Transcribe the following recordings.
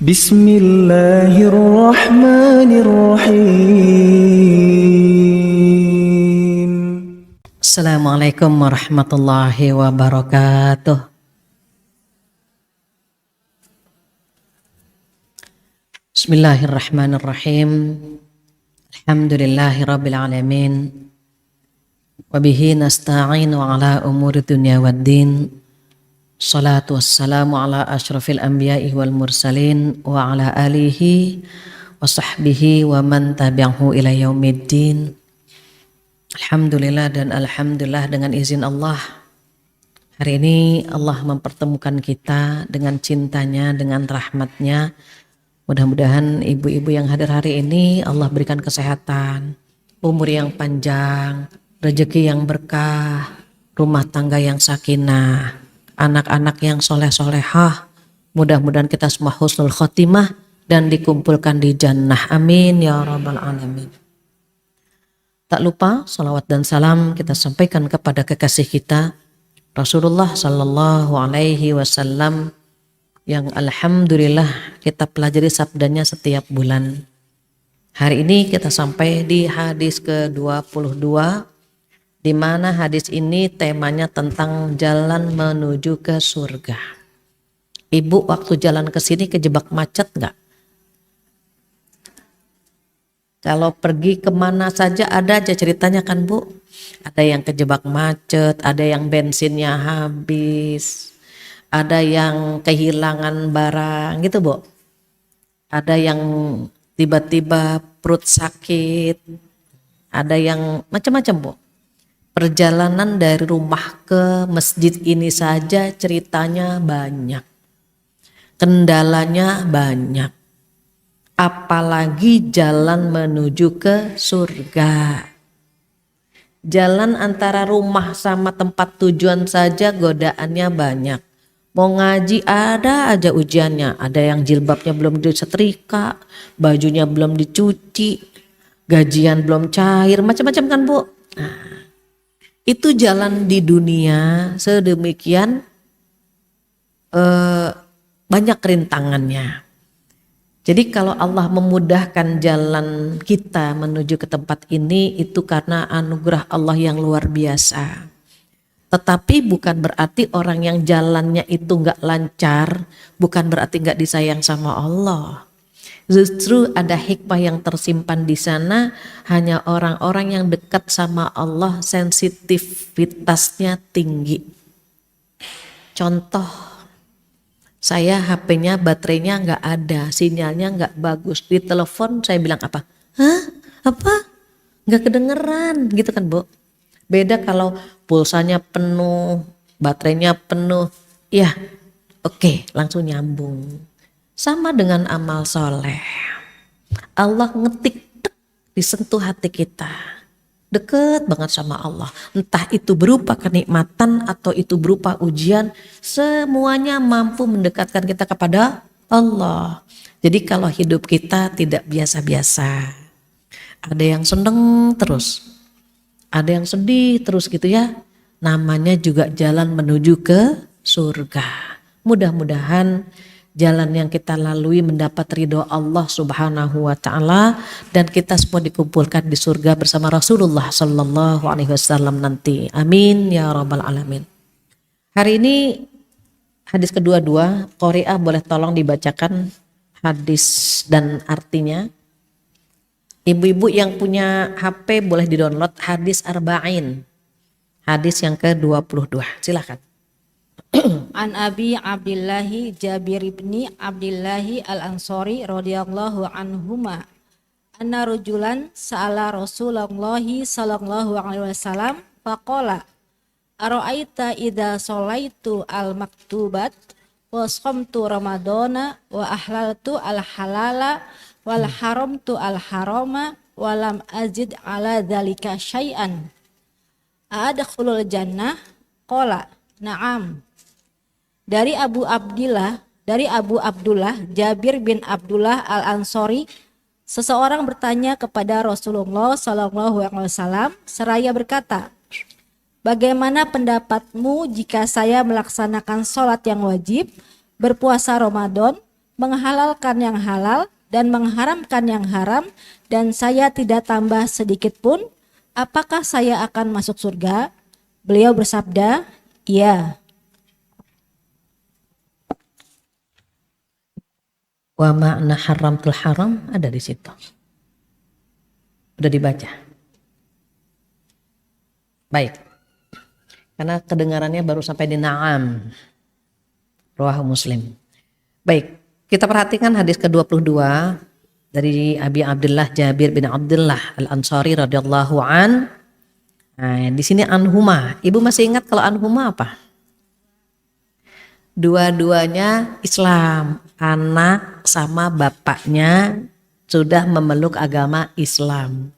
Bismillahirrahmanirrahim. Assalamualaikum warahmatullahi wabarakatuh. Bismillahirrahmanirrahim. Alhamdulillahi rabbil alamin. Wabihi nasta'inu ala umuri dunya waddin. Salatu wassalamu ala ashrafil anbiya'i wal mursalin wa ala alihi wa sahbihi wa man tabi'ahu ila yaumiddin. Alhamdulillah dan alhamdulillah dengan izin Allah. Hari ini Allah mempertemukan kita dengan cintanya, dengan rahmatnya. Mudah-mudahan ibu-ibu yang hadir hari ini Allah berikan kesehatan, umur yang panjang, rezeki yang berkah, rumah tangga yang sakinah, anak-anak yang soleh-solehah. Mudah-mudahan kita semua husnul khotimah dan dikumpulkan di jannah. Amin ya rabbal alamin. Tak lupa salawat dan salam kita sampaikan kepada kekasih kita Rasulullah Sallallahu Alaihi Wasallam yang alhamdulillah kita pelajari sabdanya setiap bulan. Hari ini kita sampai di hadis ke-22, di mana hadis ini temanya tentang jalan menuju ke surga. Ibu waktu jalan ke sini kejebak macet nggak? Kalau pergi kemana saja ada aja ceritanya kan Bu. Ada yang kejebak macet, ada yang bensinnya habis, ada yang kehilangan barang gitu Bu. Ada yang tiba-tiba perut sakit, ada yang macam-macam Bu. Perjalanan dari rumah ke masjid ini saja ceritanya banyak. Kendalanya banyak. Apalagi jalan menuju ke surga. Jalan antara rumah sama tempat tujuan saja godaannya banyak. Mau ngaji ada aja ujiannya. Ada yang jilbabnya belum disetrika, bajunya belum dicuci, gajian belum cair, macam-macam kan Bu. Nah, itu jalan di dunia sedemikian banyak rintangannya. Jadi kalau Allah memudahkan jalan kita menuju ke tempat ini itu karena anugerah Allah yang luar biasa. Tetapi bukan berarti orang yang jalannya itu gak lancar, bukan berarti gak disayang sama Allah. Justru ada hikmah yang tersimpan di sana, hanya orang-orang yang dekat sama Allah sensitivitasnya tinggi. Contoh, saya HP-nya baterainya nggak ada, sinyalnya nggak bagus. Di telepon saya bilang apa? Hah? Apa? Nggak kedengeran gitu kan Bu. Beda kalau pulsanya penuh, baterainya penuh. Ya oke, langsung nyambung. Sama dengan amal soleh. Allah ngetik disentuh hati kita. Deket banget sama Allah. Entah itu berupa kenikmatan atau itu berupa ujian, semuanya mampu mendekatkan kita kepada Allah. Jadi kalau hidup kita tidak biasa-biasa, ada yang seneng terus, ada yang sedih terus gitu ya, namanya juga jalan menuju ke surga. Mudah-mudahan jalan yang kita lalui mendapat ridho Allah Subhanahu wa taala dan kita semua dikumpulkan di surga bersama Rasulullah Sallallahu Alaihi Wasallam nanti. Amin ya rabbal alamin. Hari ini hadis kedua-dua, Qori'ah boleh tolong dibacakan hadis dan artinya. Ibu-ibu yang punya HP boleh di-download hadis arba'in. Hadis yang ke-22. Silakan. An Abi Abdillahi Jabir ibni Abdillahi al-Ansari radhiyallahu anhuma anna rajulan sa'ala Rasulullah sallallahu alaihi wasallam faqala ara'aita idza sholaitu al-maktubat wa shamtu ramadana wa ahlaltu al-halala wal haramtu al-harama wa lam azid ala dzalika syai'an adkhulul jannah qala na'am. Dari Abu Abdullah Jabir bin Abdullah al-Ansari, seseorang bertanya kepada Rasulullah SAW seraya berkata, bagaimana pendapatmu jika saya melaksanakan sholat yang wajib, berpuasa Ramadan, menghalalkan yang halal dan mengharamkan yang haram, dan saya tidak tambah sedikit pun, apakah saya akan masuk surga? Beliau bersabda, iya. Wa ma'na haramtul haram ada di situ. Udah dibaca. Baik. Karena kedengarannya baru sampai di na'am. Rawahu Muslim. Baik, kita perhatikan hadis ke-22 dari Abi Abdullah Jabir bin Abdullah Al-Ansari radhiyallahu an. Nah, di sini anhuma. Ibu masih ingat kalau anhuma apa? Dua-duanya Islam, anak sama bapaknya sudah memeluk agama Islam.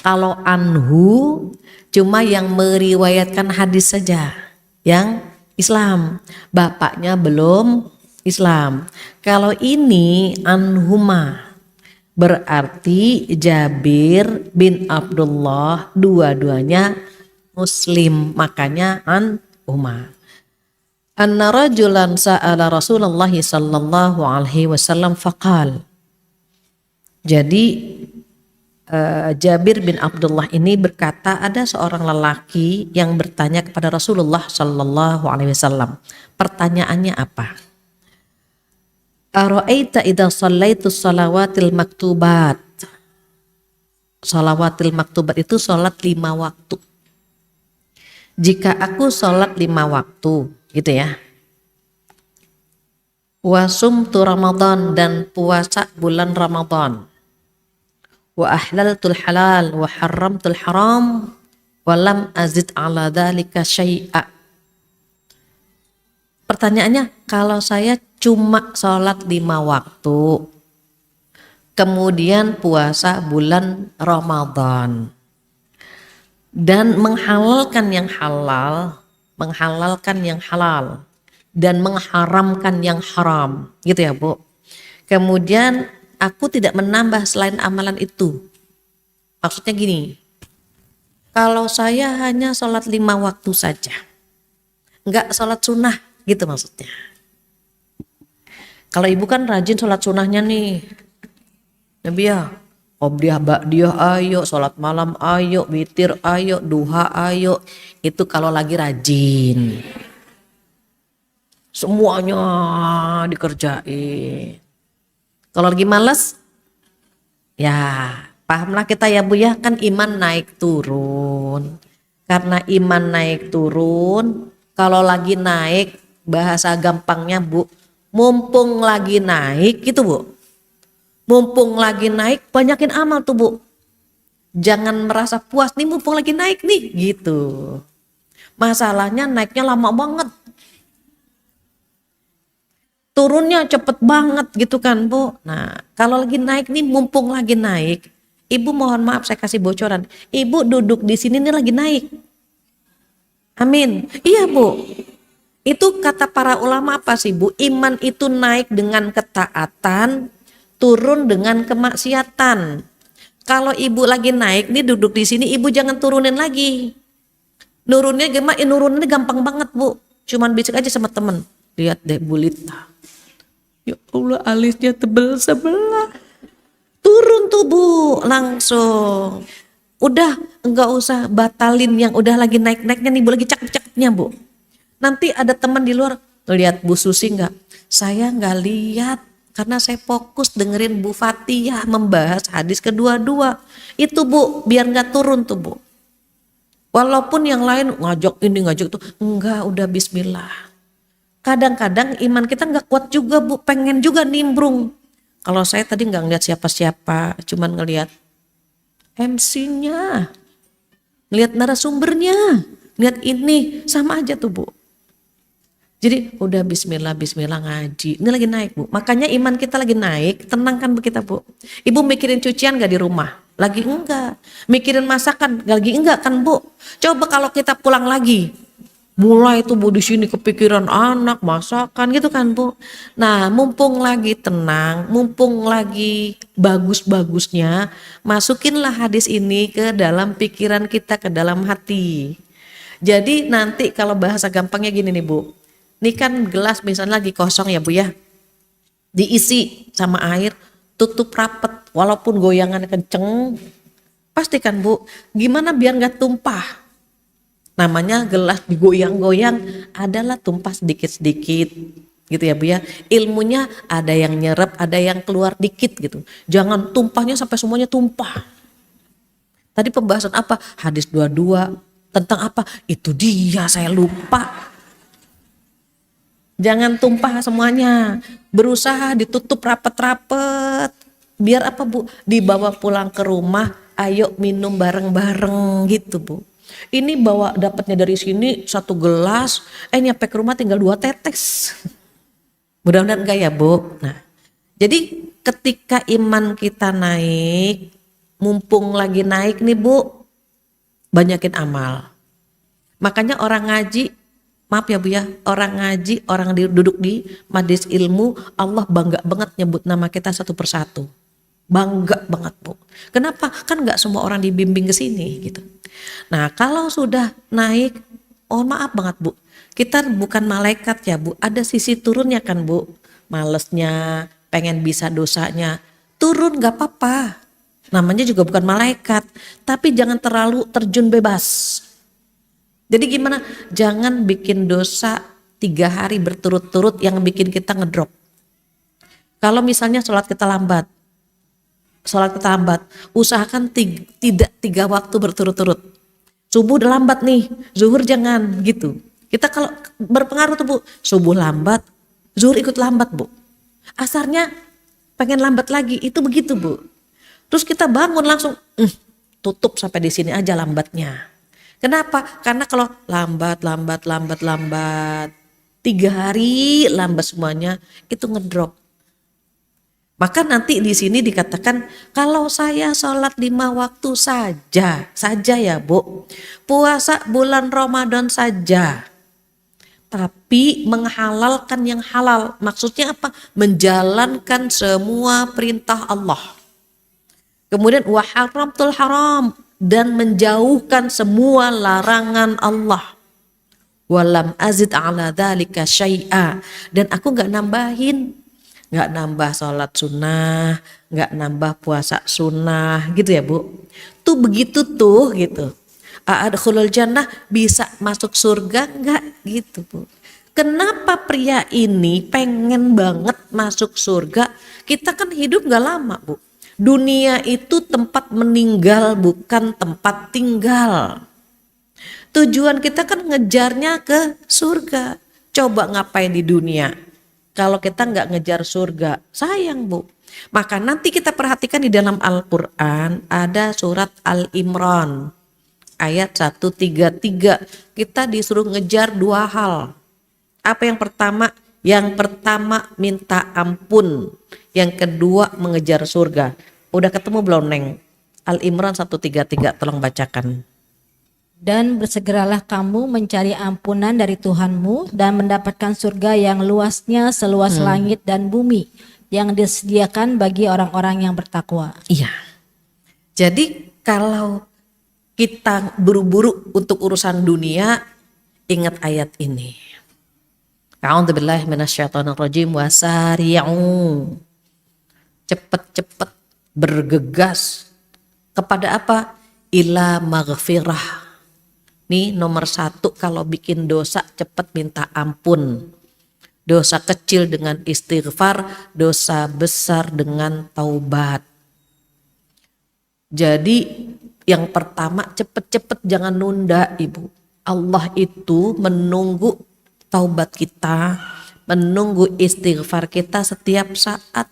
Kalau anhu cuma yang meriwayatkan hadis saja yang Islam, bapaknya belum Islam. Kalau ini anhuma berarti Jabir bin Abdullah dua-duanya Muslim, makanya anhuma. Anna rajulan sa'ala Rasulullah sallallahu alaihi wasallam faqal. Jadi Jabir bin Abdullah ini berkata, ada seorang lelaki yang bertanya kepada Rasulullah sallallahu alaihi wasallam. Pertanyaannya apa? Ara'aita idza shallaitu shalawatil maktubat. Shalawatil maktubat itu sholat 5 waktu. Jika aku sholat 5 waktu, gitu ya. Wasumtu Ramadan, dan puasa bulan Ramadan. Wa ahlaltul halal wa haramtul haram wa lam azid ala dzalika syai'a. Pertanyaannya, kalau saya cuma sholat 5 waktu, kemudian puasa bulan Ramadan, dan menghalalkan yang halal, menghalalkan yang halal, dan mengharamkan yang haram, gitu ya Bu. Kemudian aku tidak menambah selain amalan itu. Maksudnya gini, kalau saya hanya sholat 5 waktu saja, enggak sholat sunnah, gitu maksudnya. Kalau ibu kan rajin sholat sunnahnya nih, Nabi ya, qobliyah ba'diyah ayo, sholat malam ayo, witir ayo, duha ayo. Itu kalau lagi rajin. Semuanya dikerjain. Kalau lagi malas, ya pahamlah kita ya Bu ya, kan iman naik turun. Karena iman naik turun, kalau lagi naik, bahasa gampangnya Bu, mumpung lagi naik gitu Bu. Mumpung lagi naik, banyakin amal tuh Bu. Jangan merasa puas nih mumpung lagi naik nih gitu. Masalahnya naiknya lama banget. Turunnya cepet banget gitu kan Bu. Nah kalau lagi naik nih, mumpung lagi naik, Ibu mohon maaf saya kasih bocoran. Ibu duduk di sini nih lagi naik. Amin. Iya Bu. Itu kata para ulama apa sih Bu? Iman itu naik dengan ketaatan, turun dengan kemaksiatan. Kalau ibu lagi naik nih duduk di sini, ibu jangan turunin lagi. Nurunnya gampang banget Bu. Cuman bisik aja sama temen. Lihat deh Bu Lita. Ya Allah alisnya tebel sebelah. Turun tuh Bu langsung. Udah enggak usah batalin yang udah lagi naik-naiknya nih Bu, lagi cakep-cakepnya Bu. Nanti ada teman di luar, lihat Bu Susi enggak? Saya enggak lihat. Karena saya fokus dengerin Bu Fatihah membahas hadis kedua-dua. Itu Bu, biar gak turun tuh Bu. Walaupun yang lain ngajak ini ngajak itu, enggak, udah bismillah. Kadang-kadang iman kita gak kuat juga Bu, pengen juga nimbrung. Kalau saya tadi gak ngeliat siapa-siapa, cuman ngeliat MC-nya, ngeliat narasumbernya, ngeliat ini, sama aja tuh Bu. Jadi udah bismillah ngaji. Ini lagi naik Bu. Makanya iman kita lagi naik, tenangkan kita Bu. Ibu mikirin cucian gak di rumah? Lagi enggak. Mikirin masakan lagi enggak kan Bu? Coba kalau kita pulang lagi, mulai tuh Bu di sini kepikiran anak, masakan gitu kan Bu. Nah mumpung lagi tenang, mumpung lagi bagus-bagusnya, masukinlah hadis ini ke dalam pikiran kita, ke dalam hati. Jadi nanti kalau bahasa gampangnya gini nih Bu. Ini kan gelas misalnya lagi kosong ya Bu ya. diisi sama air, tutup rapet, walaupun goyangan kenceng, pastikan Bu, gimana biar nggak tumpah. Namanya gelas digoyang-goyang adalah tumpah sedikit-sedikit gitu ya Bu ya. Ilmunya ada yang nyerap, ada yang keluar dikit gitu. Jangan tumpahnya sampai semuanya tumpah. Tadi pembahasan apa? Hadis 22 tentang apa? Itu dia, saya lupa. Jangan tumpah semuanya. Berusaha ditutup rapet-rapet. Biar apa Bu? Dibawa pulang ke rumah, ayo minum bareng-bareng gitu Bu. Ini bawa dapatnya dari sini 1 gelas, nyampe ke rumah tinggal 2 tetes. Mudah-mudahan enggak ya Bu. Nah, jadi ketika iman kita naik, mumpung lagi naik nih Bu, banyakin amal. Makanya orang ngaji, maaf ya Bu ya, orang ngaji, orang duduk di majelis ilmu, Allah bangga banget nyebut nama kita satu persatu. Bangga banget Bu. Kenapa? Kan gak semua orang dibimbing ke sini gitu. Nah kalau sudah naik, oh maaf banget Bu, kita bukan malaikat ya Bu, ada sisi turunnya kan Bu. Malesnya, pengen bisa dosanya, turun gak apa-apa. Namanya juga bukan malaikat, tapi jangan terlalu terjun bebas. Jadi gimana? Jangan bikin dosa 3 hari berturut-turut yang bikin kita ngedrop. Kalau misalnya sholat kita lambat, usahakan tidak 3 waktu berturut-turut. Subuh udah lambat nih, zuhur jangan gitu. Kita kalau berpengaruh tuh Bu, subuh lambat, zuhur ikut lambat Bu. Asarnya pengen lambat lagi, itu begitu Bu. Terus kita bangun langsung, tutup sampai di sini aja lambatnya. Kenapa? Karena kalau lambat, 3 hari lambat semuanya, itu ngedrop. Maka nanti di sini dikatakan kalau saya sholat 5 waktu saja ya Bu, puasa bulan Ramadan saja, tapi menghalalkan yang halal. Maksudnya apa? Menjalankan semua perintah Allah. Kemudian wa haramtul haram, dan menjauhkan semua larangan Allah. Walam azid ala dzalika syai'a, dan aku nggak nambah sholat sunnah, nggak nambah puasa sunnah gitu ya Bu. Tuh begitu tuh gitu. Adkhulul jannah, bisa masuk surga nggak gitu Bu. Kenapa pria ini pengen banget masuk surga? Kita kan hidup nggak lama Bu. Dunia itu tempat meninggal, bukan tempat tinggal. Tujuan kita kan ngejarnya ke surga. Coba ngapain di dunia? Kalau kita nggak ngejar surga, sayang Bu. Maka nanti kita perhatikan di dalam Al-Quran ada surat Al-Imran ayat 133. Kita disuruh ngejar 2 hal. Apa yang pertama? Yang pertama minta ampun. Yang kedua mengejar surga. Udah ketemu belum Neng? Al-Imran 133, tolong bacakan. Dan bersegeralah kamu mencari ampunan dari Tuhanmu dan mendapatkan surga yang luasnya seluas langit dan bumi, yang disediakan bagi orang-orang yang bertakwa. Iya. Jadi kalau kita buru-buru untuk urusan dunia, ingat ayat ini. A'udzubillahi minasyaitonirrajim, wasari'u. Cepet-cepet bergegas kepada apa? Ila maghfirah. Nih nomor 1, kalau bikin dosa cepat minta ampun. Dosa kecil dengan istighfar, dosa besar dengan taubat. Jadi yang pertama cepet-cepet, jangan nunda Ibu. Allah itu menunggu taubat kita, menunggu istighfar kita setiap saat.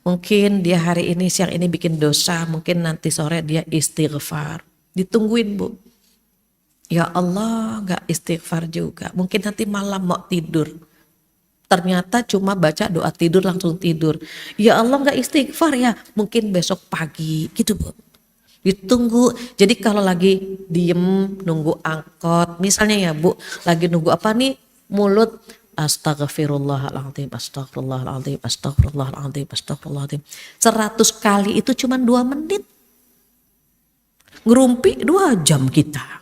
Mungkin dia hari ini, siang ini bikin dosa, mungkin nanti sore dia istighfar. Ditungguin Bu. Ya Allah gak istighfar juga. Mungkin nanti malam mau tidur, ternyata cuma baca doa tidur langsung tidur. Ya Allah gak istighfar ya, mungkin besok pagi gitu Bu. Ditunggu. Jadi kalau lagi diem nunggu angkot misalnya ya Bu, lagi nunggu apa nih, mulut astagfirullahaladzim, astagfirullahaladzim, astagfirullahaladzim, astagfirullahaladzim 100 kali itu cuma 2 menit. Ngerumpi 2 jam kita.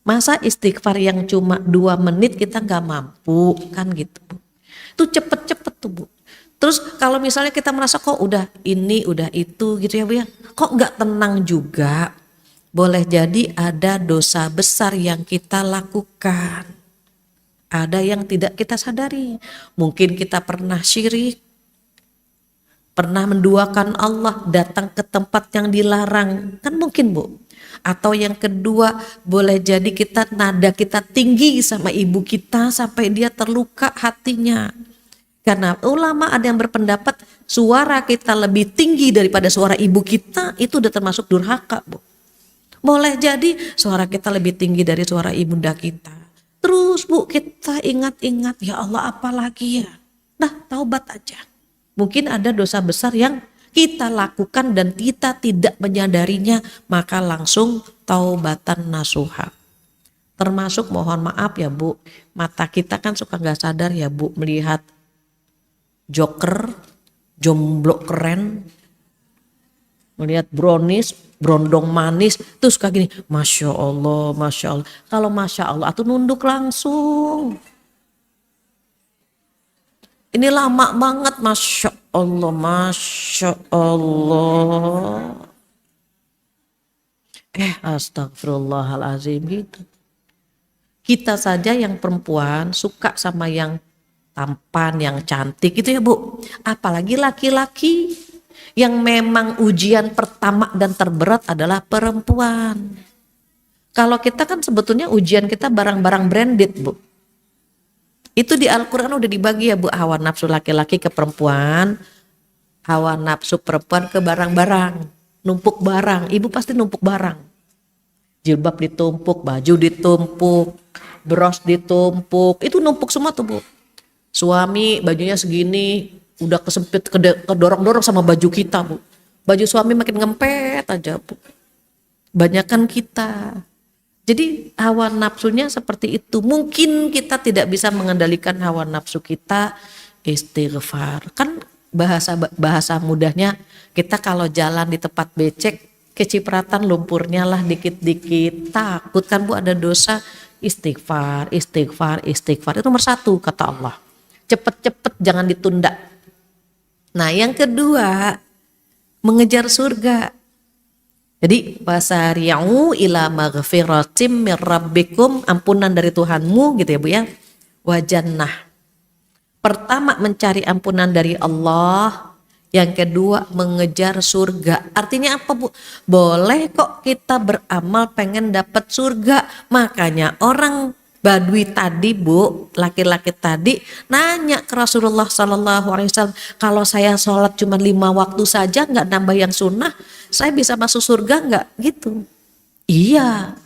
Masa istighfar yang cuma 2 menit kita gak mampu kan gitu Bu. Itu cepet-cepet tuh Bu. Terus kalau misalnya kita merasa kok udah ini, udah itu gitu ya Bu ya, kok nggak tenang juga, boleh jadi ada dosa besar yang kita lakukan. Ada yang tidak kita sadari. Mungkin kita pernah syirik, pernah menduakan Allah, datang ke tempat yang dilarang, kan mungkin Bu. Atau yang kedua, boleh jadi kita nada kita tinggi sama ibu kita sampai dia terluka hatinya. Karena ulama ada yang berpendapat suara kita lebih tinggi daripada suara ibu kita, itu udah termasuk durhaka Bu. Boleh jadi suara kita lebih tinggi dari suara ibunda kita. Terus Bu kita ingat-ingat, ya Allah apalagi ya. Nah taubat aja. Mungkin ada dosa besar yang kita lakukan dan kita tidak menyadarinya, maka langsung taubatan nasuha. Termasuk mohon maaf ya Bu, mata kita kan suka gak sadar ya Bu melihat joker, jomblo keren, melihat brownies, brondong manis, terus kayak gini, Masya Allah, Masya Allah. Kalau Masya Allah, atau nunduk langsung. Ini lama banget, Masya Allah, Masya Allah. Astagfirullahaladzim gitu. Kita saja yang perempuan suka sama yang tampan, yang cantik gitu ya Bu. Apalagi laki-laki yang memang ujian pertama dan terberat adalah perempuan. Kalau kita kan sebetulnya ujian kita barang-barang branded Bu. Itu di Al-Quran udah dibagi ya Bu, hawa nafsu laki-laki ke perempuan, hawa nafsu perempuan ke barang-barang, numpuk barang, ibu pasti numpuk barang. Jilbab ditumpuk, baju ditumpuk, bros ditumpuk, itu numpuk semua tuh Bu. Suami bajunya segini, udah kesempit, kedorong-dorong sama baju kita Bu. Baju suami makin ngempet aja Bu. Banyakan kita. Jadi hawa nafsunya seperti itu. Mungkin kita tidak bisa mengendalikan hawa nafsu kita, istighfar. Kan bahasa mudahnya kita kalau jalan di tempat becek, kecipratan lumpurnya lah dikit-dikit. Takut kan Bu ada dosa, istighfar, istighfar, istighfar. Itu nomor 1 kata Allah. Cepet-cepet jangan ditunda. Nah yang kedua, mengejar surga. Jadi wasari'u ila maghfiratim mir rabbikum, ampunan dari Tuhanmu gitu ya Bu ya. Wa jannah. Pertama mencari ampunan dari Allah, yang kedua mengejar surga. Artinya apa Bu? Boleh kok kita beramal pengen dapat surga. Makanya orang Badui tadi Bu, laki-laki tadi nanya ke Rasulullah SAW, kalau saya sholat cuma 5 waktu saja nggak nambah yang sunnah, saya bisa masuk surga nggak? Gitu. Iya.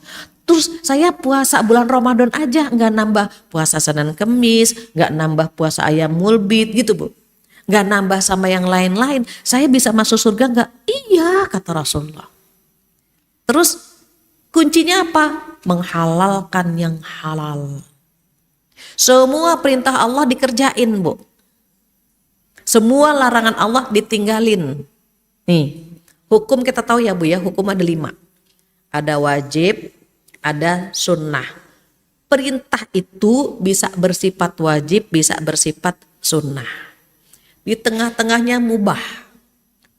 Terus saya puasa bulan Ramadan aja nggak nambah puasa Senin Kemis, nggak nambah puasa ayam mulbit gitu Bu. Nggak nambah sama yang lain-lain, saya bisa masuk surga nggak? Iya kata Rasulullah. Terus kuncinya apa? Menghalalkan yang halal. Semua perintah Allah dikerjain Bu. Semua larangan Allah ditinggalin. Nih, hukum kita tahu ya Bu ya, hukum ada 5. Ada wajib, ada sunnah. Perintah itu bisa bersifat wajib, bisa bersifat sunnah. Di tengah-tengahnya mubah.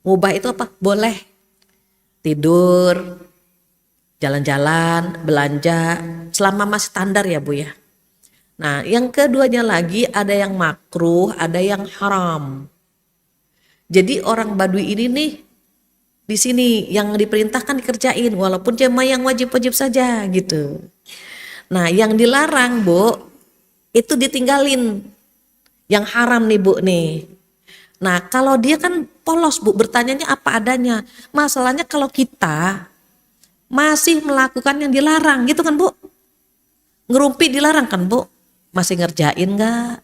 Mubah itu apa? Boleh tidur, jalan-jalan, belanja, selama masih standar ya Bu ya. Nah yang keduanya lagi ada yang makruh, ada yang haram. Jadi orang Badui ini nih di sini yang diperintahkan dikerjain, walaupun cuma yang wajib-wajib saja gitu. Nah yang dilarang Bu itu ditinggalin, yang haram nih Bu nih. Nah kalau dia kan polos Bu, bertanyanya apa adanya. Masalahnya kalau kita masih melakukan yang dilarang gitu kan Bu. Ngerumpi dilarang kan Bu. Masih ngerjain gak?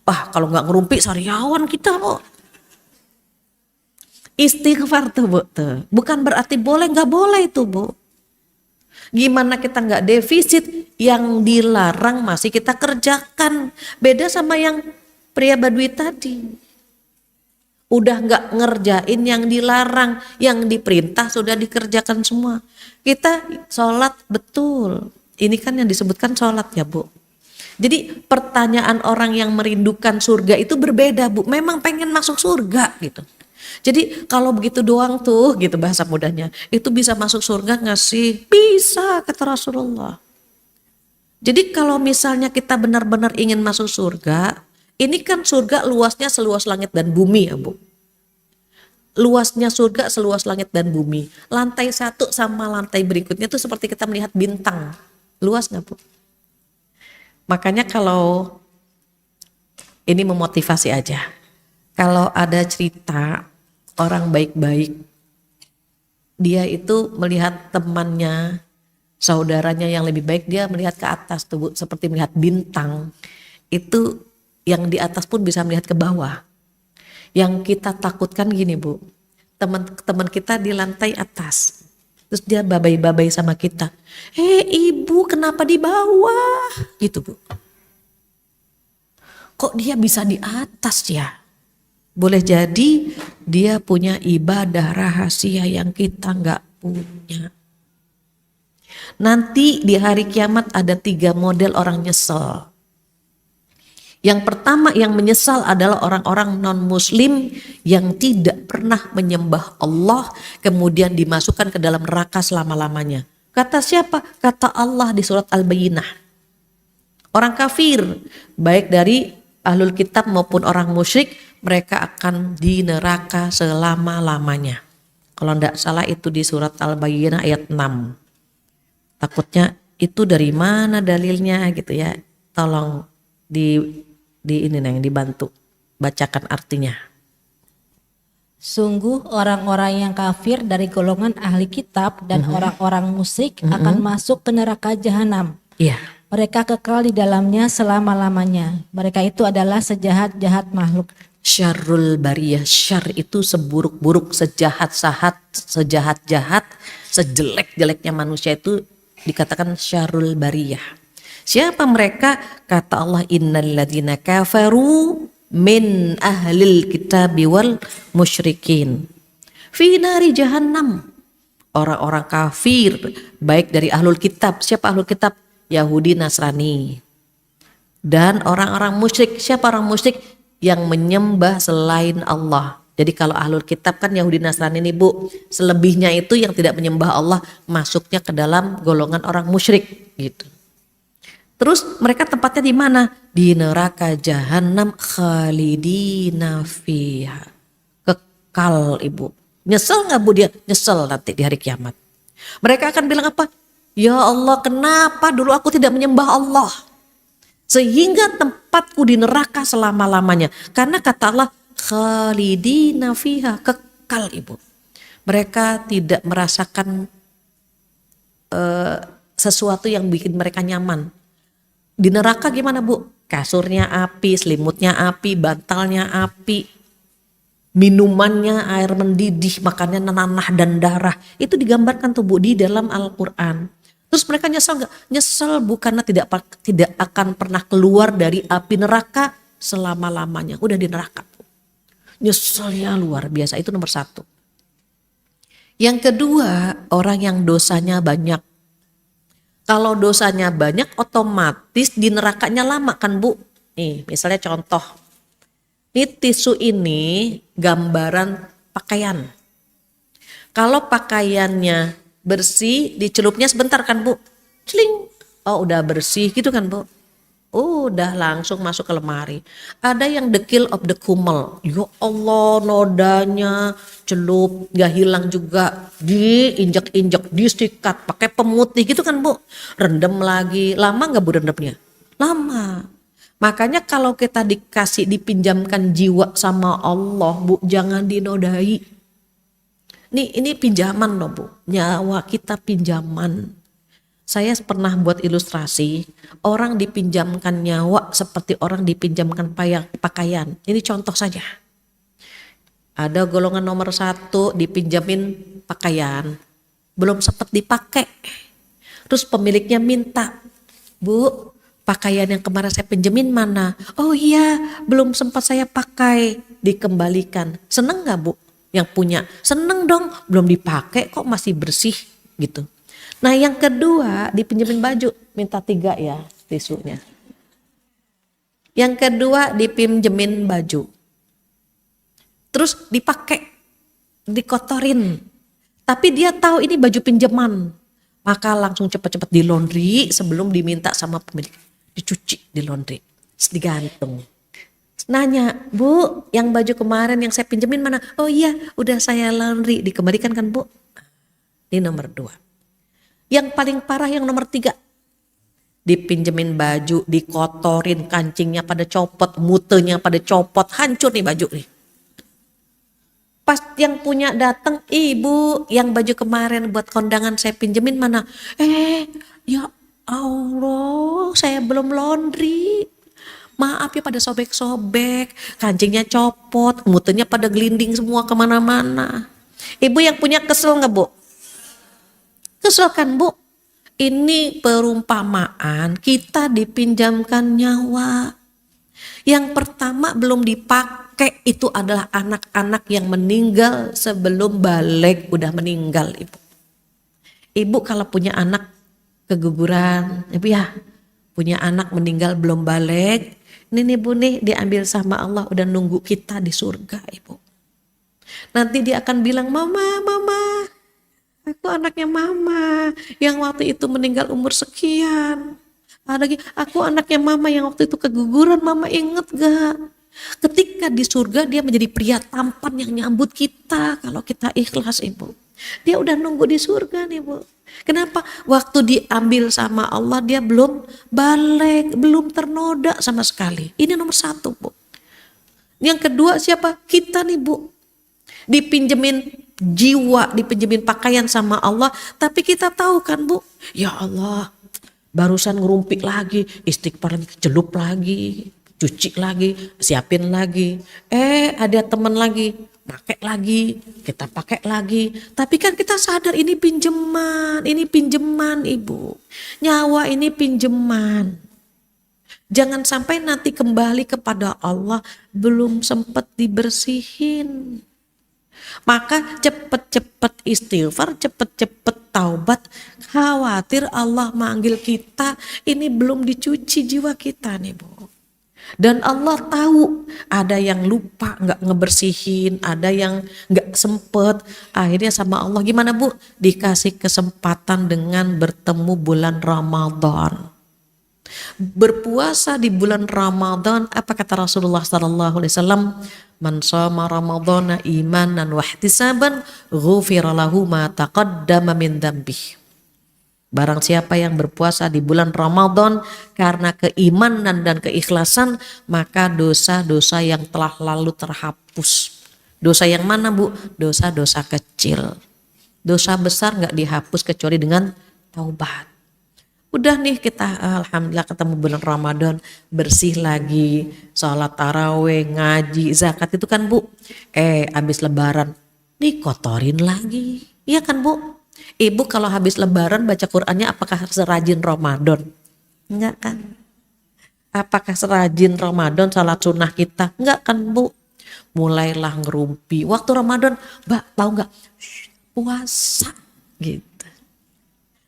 Wah kalau gak ngerumpi sariawan kita Bu. Istighfar tuh Bu tuh. Bukan berarti boleh, gak boleh itu Bu. Gimana kita gak defisit, yang dilarang masih kita kerjakan. Beda sama yang pria Badui tadi. Udah gak ngerjain yang dilarang, yang diperintah sudah dikerjakan semua. Kita sholat betul, ini kan yang disebutkan sholat ya Bu. Jadi pertanyaan orang yang merindukan surga itu berbeda, Bu. Memang pengen masuk surga gitu. Jadi kalau begitu doang tuh gitu bahasa mudahnya, itu bisa masuk surga nggak sih? Bisa, kata Rasulullah. Jadi kalau misalnya kita benar-benar ingin masuk surga, ini kan surga luasnya seluas langit dan bumi ya Bu. Luasnya surga seluas langit dan bumi. Lantai satu sama lantai berikutnya itu seperti kita melihat bintang. Luas nggak Bu? Makanya kalau ini memotivasi aja. Kalau ada cerita orang baik-baik, dia itu melihat temannya, saudaranya yang lebih baik, dia melihat ke atas tuh Bu, seperti melihat bintang. Itu yang di atas pun bisa melihat ke bawah. Yang kita takutkan gini Bu, teman-teman kita di lantai atas, terus dia babai-babai sama kita, ibu kenapa di bawah gitu Bu, kok dia bisa di atas ya? Boleh jadi dia punya ibadah rahasia yang kita nggak punya. Nanti di hari kiamat ada 3 model orang nyesel. Yang pertama yang menyesal adalah orang-orang non-muslim yang tidak pernah menyembah Allah, kemudian dimasukkan ke dalam neraka selama-lamanya. Kata siapa? Kata Allah di surat Al-Bayyinah. Orang kafir, baik dari ahlul kitab maupun orang musyrik, mereka akan di neraka selama-lamanya. Kalau tidak salah itu di surat Al-Bayyinah ayat 6. Takutnya itu dari mana dalilnya gitu ya. Tolong di ini yang dibantu bacakan artinya. Sungguh orang-orang yang kafir dari golongan ahli kitab dan orang-orang musyrik akan masuk ke neraka jahanam. Iya. Mereka kekal di dalamnya selama-lamanya. Mereka itu adalah sejahat-jahat makhluk. Syarrul bariyah, syar itu seburuk-buruk, sejahat-jahat, sejelek-jeleknya manusia itu dikatakan syarrul bariyah. Siapa mereka? Kata Allah, innal ladzina kafaru min ahlil kitabi wal musyrikin fi nari jahannam. Orang-orang kafir baik dari ahlul kitab. Siapa ahlul kitab? Yahudi, Nasrani. Dan orang-orang musyrik. Siapa orang musyrik? Yang menyembah selain Allah. Jadi kalau ahlul kitab kan Yahudi, Nasrani ini Bu. Selebihnya itu yang tidak menyembah Allah masuknya ke dalam golongan orang musyrik gitu. Terus mereka tempatnya di mana? Di neraka jahanam khalidina fiha. Kekal Ibu. Nyesel nggak Bu dia? Nyesel nanti di hari kiamat. Mereka akan bilang apa? Ya Allah, kenapa dulu aku tidak menyembah Allah? Sehingga tempatku di neraka selama-lamanya. Karena kata Allah, khalidina fiha, kekal Ibu. Mereka tidak merasakan sesuatu yang bikin mereka nyaman. Di neraka gimana Bu? Kasurnya api, selimutnya api, bantalnya api, minumannya air mendidih, makannya nanah dan darah. Itu digambarkan tuh Bu di dalam Al-Quran. Terus mereka nyesel gak? Nyesel bukannya tidak akan pernah keluar dari api neraka selama-lamanya. Udah di neraka. Nyeselnya luar biasa, itu nomor 1. Yang kedua, orang yang dosanya banyak. Kalau dosanya banyak otomatis di nerakanya lama kan Bu. Nih misalnya contoh. Ini tisu ini gambaran pakaian. Kalau pakaiannya bersih, dicelupnya sebentar kan Bu. Celing. Oh udah bersih gitu kan Bu. Udah langsung masuk ke lemari. Ada yang the kill of the kumel. Ya Allah, nodanya celup gak hilang juga. Diinjak-injak, disikat, pakai pemutih gitu kan Bu. Rendem lagi. Lama gak Bu rendemnya? Lama. Makanya kalau kita dipinjamkan jiwa sama Allah Bu, jangan dinodai. Ini pinjaman loh Bu, nyawa kita pinjaman. Saya pernah buat ilustrasi, orang dipinjamkan nyawa seperti orang dipinjamkan pakaian. Ini contoh saja. Ada golongan nomor 1 dipinjamin pakaian, belum sempat dipakai. Terus pemiliknya minta, Bu, pakaian yang kemarin saya pinjemin mana? Oh iya, belum sempat saya pakai, dikembalikan. Seneng gak Bu? Yang punya seneng dong, belum dipakai kok masih bersih gitu. Nah yang kedua dipinjemin baju, minta 3 ya tisunya. Yang kedua dipinjemin baju. Terus dipakai, dikotorin. Tapi dia tahu ini baju pinjaman. Maka langsung cepat-cepat di laundry sebelum diminta sama pemilik. Dicuci di laundry. Terus digantung. Nanya, Bu, yang baju kemarin yang saya pinjemin mana? Oh iya, udah saya laundry. Dikembalikan kan Bu? Ini nomor 2. Yang paling parah yang nomor 3. Dipinjemin baju, dikotorin, kancingnya pada copot, mutenya pada copot, hancur nih baju nih. Pas yang punya datang, Ibu yang baju kemarin buat kondangan saya pinjemin mana? Ya Allah, saya belum laundry. Maaf ya pada sobek-sobek, kancingnya copot, mutenya pada gelinding semua kemana-mana. Ibu yang punya kesel nggak Bu? Kesel kan Bu? Ini perumpamaan kita dipinjamkan nyawa. Yang pertama belum dipakai itu adalah anak-anak yang meninggal sebelum balik, udah meninggal Ibu. Ibu kalau punya anak keguguran, Ibu ya punya anak meninggal belum balik, ini nih Bu nih diambil sama Allah udah nunggu kita di surga Ibu. Nanti dia akan bilang, Mama, aku anaknya Mama yang waktu itu meninggal umur sekian. Lagi aku anaknya Mama yang waktu itu keguguran, Mama inget gak? Ketika di surga dia menjadi pria tampan yang nyambut kita kalau kita ikhlas Ibu. Dia udah nunggu di surga nih Bu. Kenapa? Waktu diambil sama Allah dia belum balik, belum ternoda sama sekali. Ini nomor 1 Bu. Yang kedua siapa? Kita nih Bu. Dipinjemin jiwa, dipinjemin pakaian sama Allah, tapi kita tahu kan Bu, ya Allah barusan ngerumpi lagi, istighfar lagi, celup lagi, cuci lagi, siapin lagi, ada teman lagi, pakai lagi, kita pakai lagi, tapi kan kita sadar ini pinjaman Ibu, nyawa ini pinjaman. Jangan sampai nanti kembali kepada Allah belum sempat dibersihin. Maka cepet-cepet istighfar, cepet-cepet taubat. Khawatir Allah manggil kita, ini belum dicuci jiwa kita nih Bu. Dan Allah tahu ada yang lupa gak ngebersihin, ada yang gak sempet. Akhirnya sama Allah gimana Bu? Dikasih kesempatan dengan bertemu bulan Ramadan. Berpuasa di bulan Ramadan, apa kata Rasulullah SAW? Man shoma Ramadhana imanan wa ihtisaban ghufira lahu ma taqaddama min dzambih. Barang siapa yang berpuasa di bulan Ramadan karena keimanan dan keikhlasan, maka dosa-dosa yang telah lalu terhapus. Dosa yang mana Bu? Dosa-dosa kecil. Dosa besar gak dihapus kecuali dengan taubat. Udah nih kita alhamdulillah ketemu bulan Ramadan, bersih lagi, sholat taraweh, ngaji, zakat itu kan Bu. Habis lebaran dikotorin lagi. Iya kan Bu? Ibu kalau habis lebaran baca Qur'annya apakah serajin Ramadan? Enggak kan? Apakah serajin Ramadan salat sunnah kita? Enggak kan Bu? Mulailah ngerumpi. Waktu Ramadan, Mbak tahu enggak? Puasa gitu.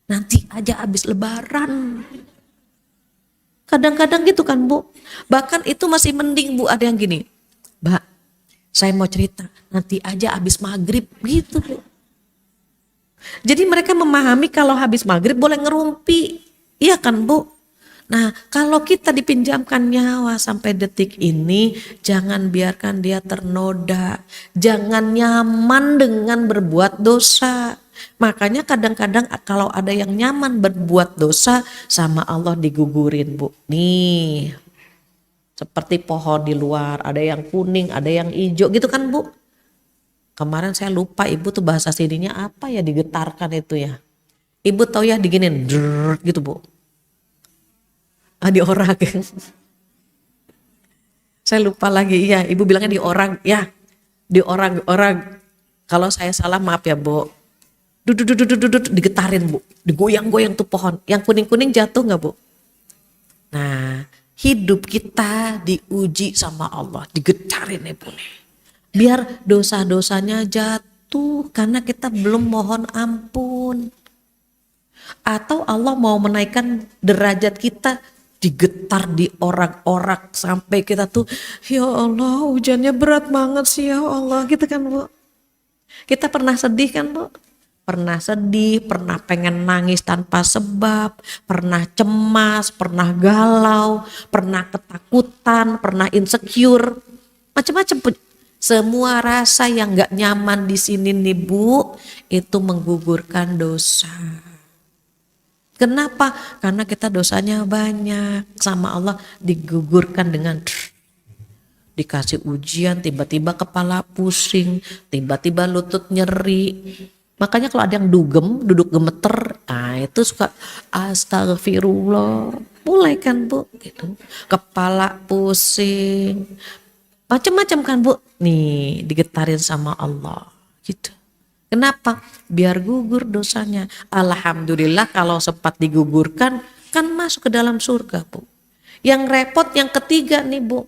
Nanti aja habis lebaran. Kadang-kadang gitu kan Bu. Bahkan itu masih mending Bu, ada yang gini. Mbak, saya mau cerita, nanti aja habis maghrib gitu Bu. Jadi mereka memahami kalau habis maghrib boleh ngerumpi. Iya kan Bu? Nah kalau kita dipinjamkan nyawa sampai detik ini, jangan biarkan dia ternoda. Jangan nyaman dengan berbuat dosa. Makanya kadang-kadang kalau ada yang nyaman berbuat dosa, sama Allah digugurin Bu. Nih seperti pohon di luar, ada yang kuning, ada yang hijau gitu kan Bu. Kemarin saya lupa Ibu tuh bahasa sininya apa ya, digetarkan itu ya. Ibu tahu ya diginin gitu Bu. Diorak. Saya lupa lagi, iya Ibu bilangnya diorak ya. Diorak. Kalau saya salah maaf ya Bu. Duduk, digetarin Bu. Digoyang-goyang tuh pohon. Yang kuning-kuning jatuh gak Bu? Nah hidup kita diuji sama Allah. Digetarin ya Bu nih. Biar dosa-dosanya jatuh karena kita belum mohon ampun. Atau Allah mau menaikkan derajat kita digetar, diorak-orak sampai kita tuh, ya Allah hujannya berat banget sih ya Allah, gitu kan Bu. Kita pernah sedih kan Bu? Pernah sedih, pernah pengen nangis tanpa sebab, pernah cemas, pernah galau, pernah ketakutan, pernah insecure, macam-macam. Semua rasa yang gak nyaman di sini nih Bu, itu menggugurkan dosa. Kenapa? Karena kita dosanya banyak, sama Allah digugurkan dengan dikasih ujian, tiba-tiba kepala pusing, tiba-tiba lutut nyeri. Makanya kalau ada yang duduk gemeter, itu suka astagfirullah. Mulai kan Bu, gitu. Kepala pusing, macam-macam kan Bu. Nih digetarin sama Allah, gitu. Kenapa? Biar gugur dosanya. Alhamdulillah kalau sempat digugurkan, kan masuk ke dalam surga Bu. Yang repot yang ketiga nih Bu.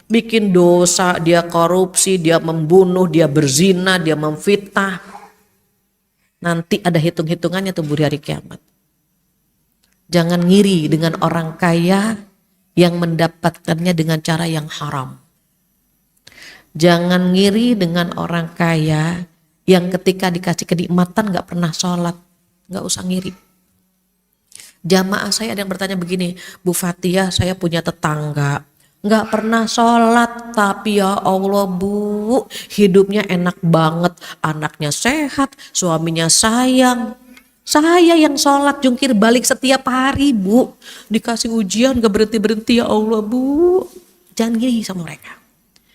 Bikin dosa, dia korupsi, dia membunuh, dia berzina, dia memfitnah. Nanti ada hitung-hitungannya tuh di hari kiamat. Jangan ngiri dengan orang kaya yang mendapatkannya dengan cara yang haram. Jangan ngiri dengan orang kaya yang ketika dikasih kenikmatan gak pernah sholat. Gak usah ngiri. Jamaah saya ada yang bertanya begini, Bu Fatia, saya punya tetangga nggak pernah sholat, tapi ya Allah Bu, hidupnya enak banget, anaknya sehat, suaminya sayang. Saya yang sholat jungkir balik setiap hari Bu, dikasih ujian gak berhenti-berhenti ya Allah Bu. Jangan gini sama mereka.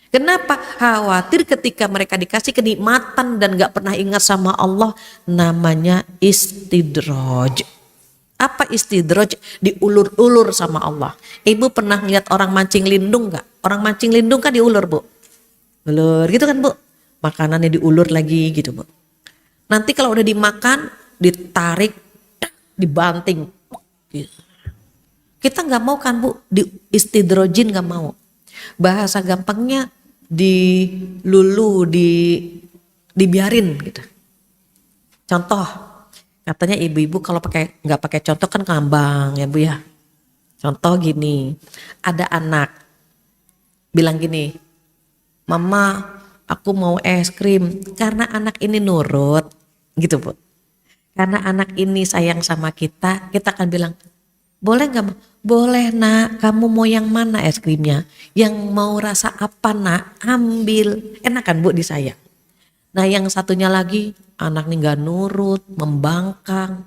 Kenapa? Khawatir ketika mereka dikasih kenikmatan dan gak pernah ingat sama Allah, namanya istidraj. Apa istidraj? Diulur-ulur sama Allah. Ibu pernah lihat orang mancing lindung gak? Orang mancing lindung kan diulur Bu. Ulur gitu kan Bu. Makanannya diulur lagi gitu Bu. Nanti kalau udah dimakan, ditarik, dibanting. Kita gak mau kan Bu, di istidrojin gak mau. Bahasa gampangnya dilulu, dibiarin gitu. Contoh. Katanya ibu-ibu kalau nggak pakai contoh kan ngambang ya Bu ya. Contoh gini, ada anak bilang gini, Mama aku mau es krim, karena anak ini nurut gitu Bu. Karena anak ini sayang sama kita akan bilang, boleh nggak? Boleh Nak, kamu mau yang mana es krimnya? Yang mau rasa apa Nak? Ambil, enak kan Bu disayang. Nah yang satunya lagi, anak nih gak nurut, membangkang.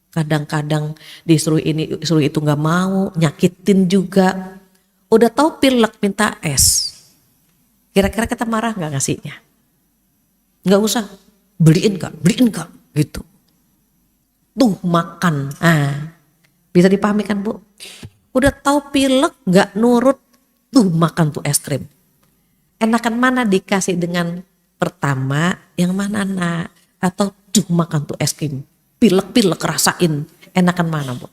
Kadang-kadang disuruh ini, disuruh itu gak mau, nyakitin juga. Udah tahu pilek minta es. Kira-kira kita marah gak ngasihnya? Gak usah, beliin gak gitu. Tuh makan, bisa dipahami kan Bu? Udah tahu pilek gak nurut, tuh makan tuh es krim. Enakan mana dikasih dengan pertama, yang mana Nak? Atau makan tuh es krim, pilek-pilek rasain, enakan mana Bu?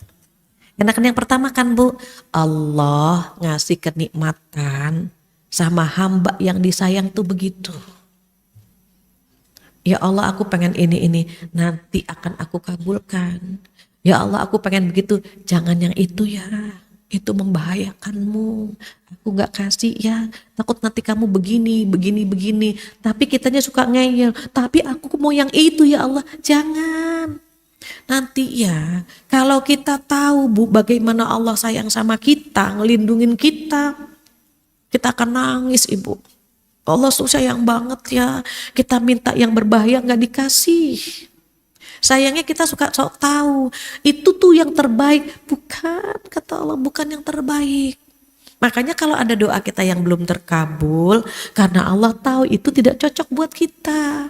Enakan yang pertama kan Bu. Allah ngasih kenikmatan sama hamba yang disayang tuh begitu. Ya Allah aku pengen ini, nanti akan aku kabulkan. Ya Allah aku pengen begitu, jangan yang itu ya, itu membahayakanmu, aku gak kasih ya, takut nanti kamu begini. Tapi kitanya suka ngeyel, tapi aku mau yang itu ya Allah, jangan. Nanti ya, kalau kita tahu Bu bagaimana Allah sayang sama kita, ngelindungin kita akan nangis Ibu. Allah tuh sayang banget ya, kita minta yang berbahaya gak dikasih. Sayangnya kita suka sok tahu, itu tuh yang terbaik, bukan kata Allah, bukan yang terbaik. Makanya kalau ada doa kita yang belum terkabul, karena Allah tahu itu tidak cocok buat kita.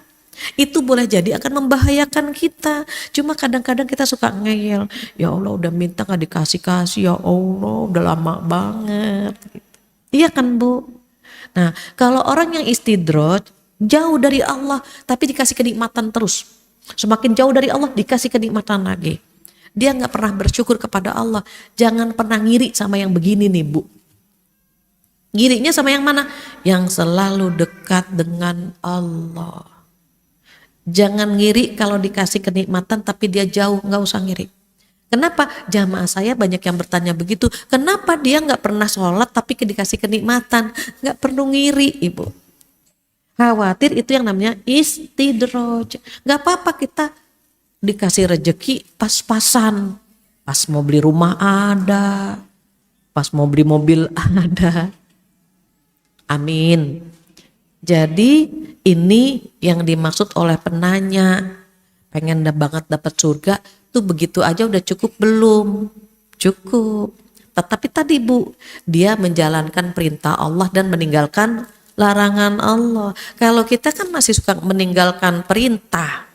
Itu boleh jadi akan membahayakan kita. Cuma kadang-kadang kita suka ngeyel, ya Allah udah minta gak dikasih-kasih, ya Allah udah lama banget. Iya kan Bu? Nah kalau orang yang istidraj, jauh dari Allah tapi dikasih kenikmatan terus. Semakin jauh dari Allah dikasih kenikmatan lagi. Dia gak pernah bersyukur kepada Allah. Jangan pernah ngiri sama yang begini nih Bu. Ngirinya sama yang mana? Yang selalu dekat dengan Allah. Jangan ngiri kalau dikasih kenikmatan tapi dia jauh, gak usah ngiri. Kenapa? Jamaah saya banyak yang bertanya begitu. Kenapa dia nggak pernah sholat tapi dikasih kenikmatan? Nggak perlu ngiri, Ibu. Khawatir itu yang namanya istidroj. Nggak apa-apa kita dikasih rejeki pas-pasan. Pas mau beli rumah ada, pas mau beli mobil ada. Amin. Jadi ini yang dimaksud oleh penanya. Pengen banget dapat surga tuh begitu aja udah cukup belum? Cukup. Tetapi tadi Bu, dia menjalankan perintah Allah dan meninggalkan larangan Allah. Kalau kita kan masih suka meninggalkan perintah,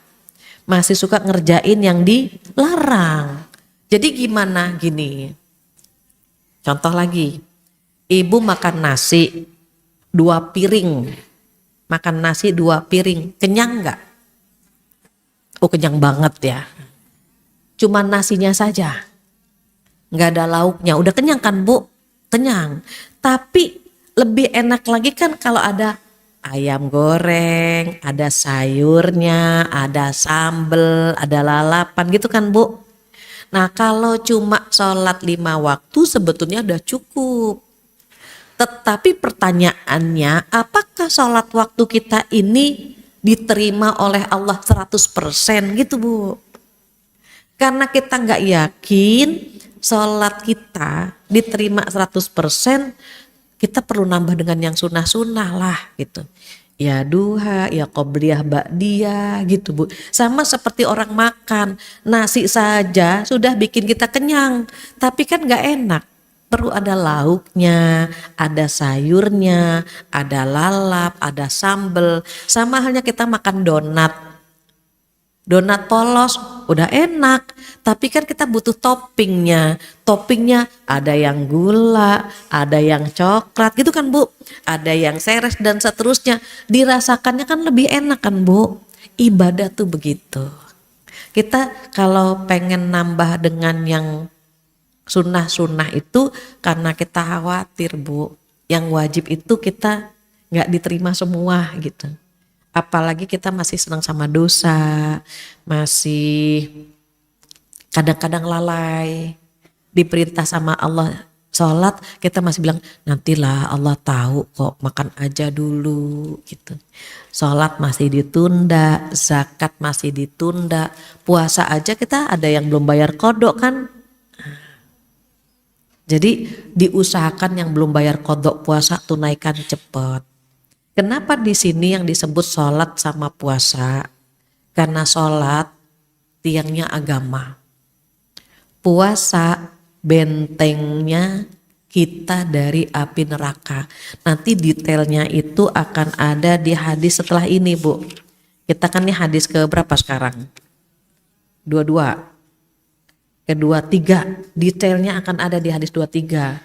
masih suka ngerjain yang dilarang. Jadi gimana gini? Contoh lagi, ibu makan nasi 2 piring, makan nasi 2 piring, kenyang nggak? Oh kenyang banget ya. Cuma nasinya saja, nggak ada lauknya, udah kenyang kan Bu? Kenyang. Tapi lebih enak lagi kan kalau ada ayam goreng, ada sayurnya, ada sambel, ada lalapan gitu kan Bu? Nah kalau cuma sholat 5 waktu sebetulnya udah cukup. Tetapi pertanyaannya, apakah sholat waktu kita ini diterima oleh Allah 100% gitu Bu? Karena kita nggak yakin sholat kita diterima 100%, kita perlu nambah dengan yang sunnah-sunnah lah gitu. Ya duha, ya qobliyah ba'diyah gitu Bu. Sama seperti orang makan, nasi saja sudah bikin kita kenyang, tapi kan nggak enak. Perlu ada lauknya, ada sayurnya, ada lalap, ada sambel. Sama halnya kita makan donat. Donat polos udah enak, tapi kan kita butuh toppingnya. Toppingnya ada yang gula, ada yang coklat gitu kan Bu. Ada yang seres dan seterusnya. Dirasakannya kan lebih enak kan Bu. Ibadah tuh begitu. Kita kalau pengen nambah dengan yang sunnah-sunnah itu karena kita khawatir Bu. Yang wajib itu kita nggak diterima semua gitu. Apalagi kita masih senang sama dosa, masih kadang-kadang lalai, diperintah sama Allah sholat, kita masih bilang nantilah Allah tahu kok, makan aja dulu gitu. Sholat masih ditunda, zakat masih ditunda, puasa aja kita ada yang belum bayar kodok kan. Jadi diusahakan yang belum bayar kodok puasa tunaikan cepat. Kenapa di sini yang disebut sholat sama puasa? Karena sholat tiangnya agama. Puasa bentengnya kita dari api neraka. Nanti detailnya itu akan ada di hadis setelah ini Bu. Kita kan nih hadis ke berapa sekarang? 22. Kedua, 3. Detailnya akan ada di hadis 23.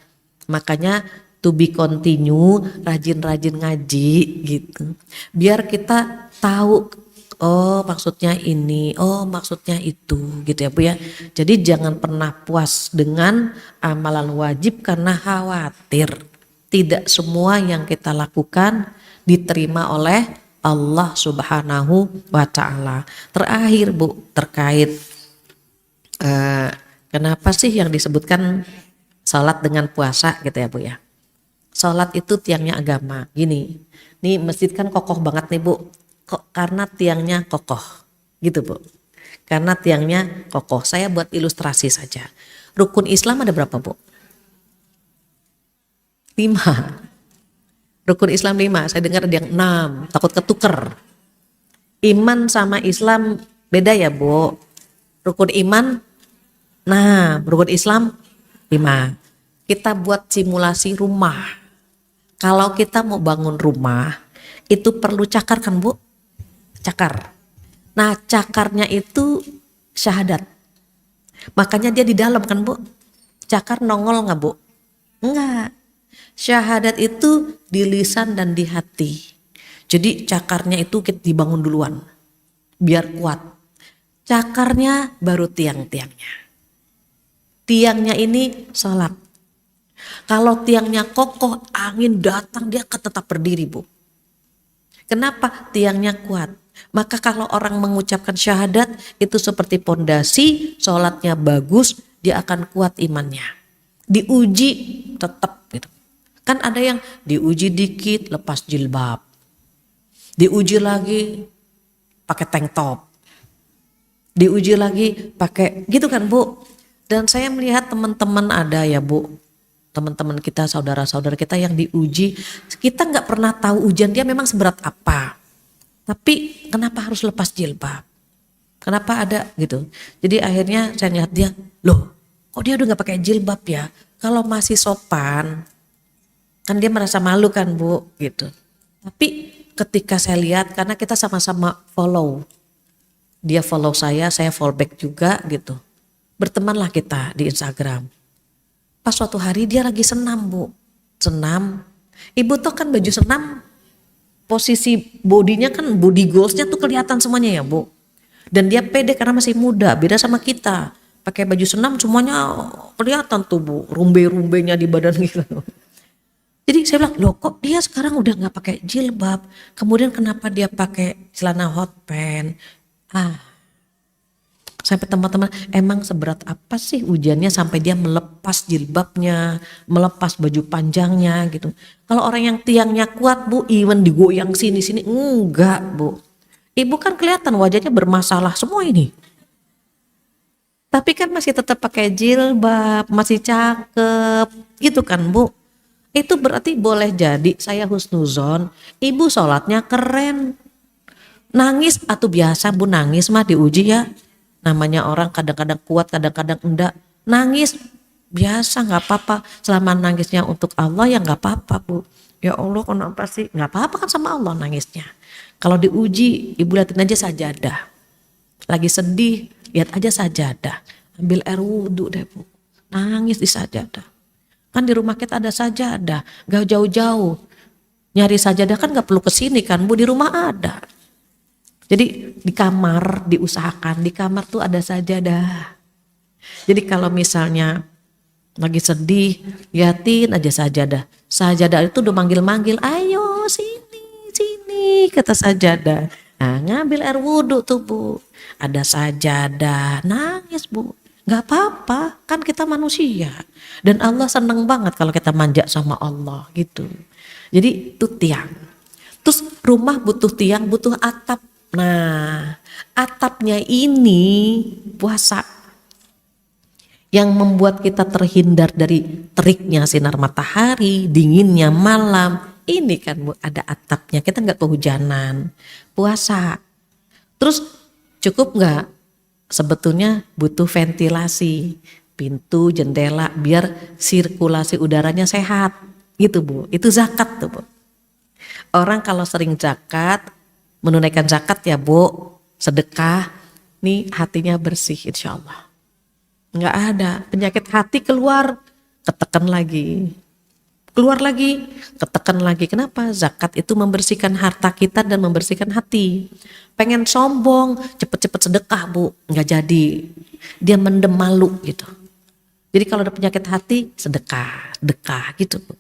Makanya to be continue, rajin-rajin ngaji gitu. Biar kita tahu, oh maksudnya ini, oh maksudnya itu gitu ya Bu ya. Jadi jangan pernah puas dengan amalan wajib karena khawatir tidak semua yang kita lakukan diterima oleh Allah Subhanahu wa Ta'ala. Terakhir Bu, terkait kenapa sih yang disebutkan salat dengan puasa gitu ya Bu ya. Sholat itu tiangnya agama. Gini, nih masjid kan kokoh banget nih Bu. Karena tiangnya kokoh, gitu Bu. Karena tiangnya kokoh. Saya buat ilustrasi saja. Rukun Islam ada berapa Bu? 5. Rukun Islam 5. Saya dengar ada yang 6. Takut ketuker. Iman sama Islam beda ya Bu. Rukun iman, rukun Islam 5. Kita buat simulasi rumah. Kalau kita mau bangun rumah, itu perlu cakar kan Bu? Cakar. Nah cakarnya itu syahadat. Makanya dia di dalam kan Bu? Cakar nongol nggak Bu? Enggak. Syahadat itu di lisan dan di hati. Jadi cakarnya itu kita dibangun duluan. Biar kuat. Cakarnya baru tiang-tiangnya. Tiangnya ini sholat. Kalau tiangnya kokoh, angin datang dia tetap berdiri Bu. Kenapa? Tiangnya kuat. Maka kalau orang mengucapkan syahadat itu seperti pondasi, sholatnya bagus, dia akan kuat imannya. Diuji tetap gitu. Kan ada yang diuji dikit lepas jilbab. Diuji lagi pakai tank top. Diuji lagi pakai gitu kan Bu. Dan saya melihat teman-teman ada ya Bu, teman-teman kita, saudara-saudara kita yang diuji, kita nggak pernah tahu ujian dia memang seberat apa. Tapi kenapa harus lepas jilbab? Kenapa ada gitu? Jadi akhirnya saya lihat dia, loh kok dia udah nggak pakai jilbab ya? Kalau masih sopan, kan dia merasa malu kan Bu gitu. Tapi ketika saya lihat, karena kita sama-sama follow, dia follow saya follow back juga gitu. Bertemanlah kita di Instagram. Pas suatu hari dia lagi senam Bu. Senam. Ibu tuh kan baju senam, posisi bodinya kan body goalsnya tuh kelihatan semuanya ya Bu. Dan dia pede karena masih muda, beda sama kita. Pakai baju senam semuanya kelihatan tuh Bu, rumbe-rumbenya di badan gitu. Jadi saya bilang, loh kok dia sekarang udah gak pakai jilbab, kemudian kenapa dia pakai celana hot pants? Sampai teman-teman, emang seberat apa sih ujiannya sampai dia melepas jilbabnya, melepas baju panjangnya gitu. Kalau orang yang tiangnya kuat Bu, even digoyang sini-sini, enggak Bu. Ibu kan kelihatan wajahnya bermasalah semua ini. Tapi kan masih tetap pakai jilbab, masih cakep gitu kan Bu. Itu berarti boleh jadi saya husnuzon, ibu sholatnya keren. Nangis atau biasa Bu, nangis mah diuji ya. Namanya orang kadang-kadang kuat, kadang-kadang enggak. Nangis biasa nggak apa-apa. Selama nangisnya untuk Allah ya nggak apa-apa Bu. Ya Allah kenapa sih? Nggak apa-apa kan sama Allah nangisnya. Kalau diuji, ibu liatin aja sajadah. Lagi sedih, lihat aja sajadah. Ambil air wudhu deh Bu. Nangis di sajadah. Kan di rumah kita ada sajadah, gak jauh-jauh. Nyari sajadah kan gak perlu kesini kan Bu, di rumah ada. Jadi di kamar diusahakan, di kamar tuh ada sajadah. Jadi kalau misalnya lagi sedih, liatin aja sajadah. Sajadah itu udah manggil-manggil, ayo sini, kata sajadah. Nah ngambil air wudhu tuh Bu, ada sajadah, nangis Bu. Gak apa-apa, kan kita manusia. Dan Allah seneng banget kalau kita manja sama Allah gitu. Jadi itu tiang. Terus rumah butuh tiang, butuh atap. Nah atapnya ini puasa. Yang membuat kita terhindar dari teriknya sinar matahari, dinginnya malam. Ini kan Bu, ada atapnya, kita gak kehujanan. Puasa. Terus cukup gak? Sebetulnya butuh ventilasi, pintu, jendela biar sirkulasi udaranya sehat gitu Bu. Itu zakat tuh Bu. Orang kalau sering zakat, menunaikan zakat ya Bu, sedekah, nih hatinya bersih insya Allah. Nggak ada penyakit hati keluar, ketekan lagi. Keluar lagi, ketekan lagi. Kenapa? Zakat itu membersihkan harta kita dan membersihkan hati. Pengen sombong, cepet-cepet sedekah Bu, nggak jadi. Dia mendem malu gitu. Jadi kalau ada penyakit hati, sedekah gitu Bu.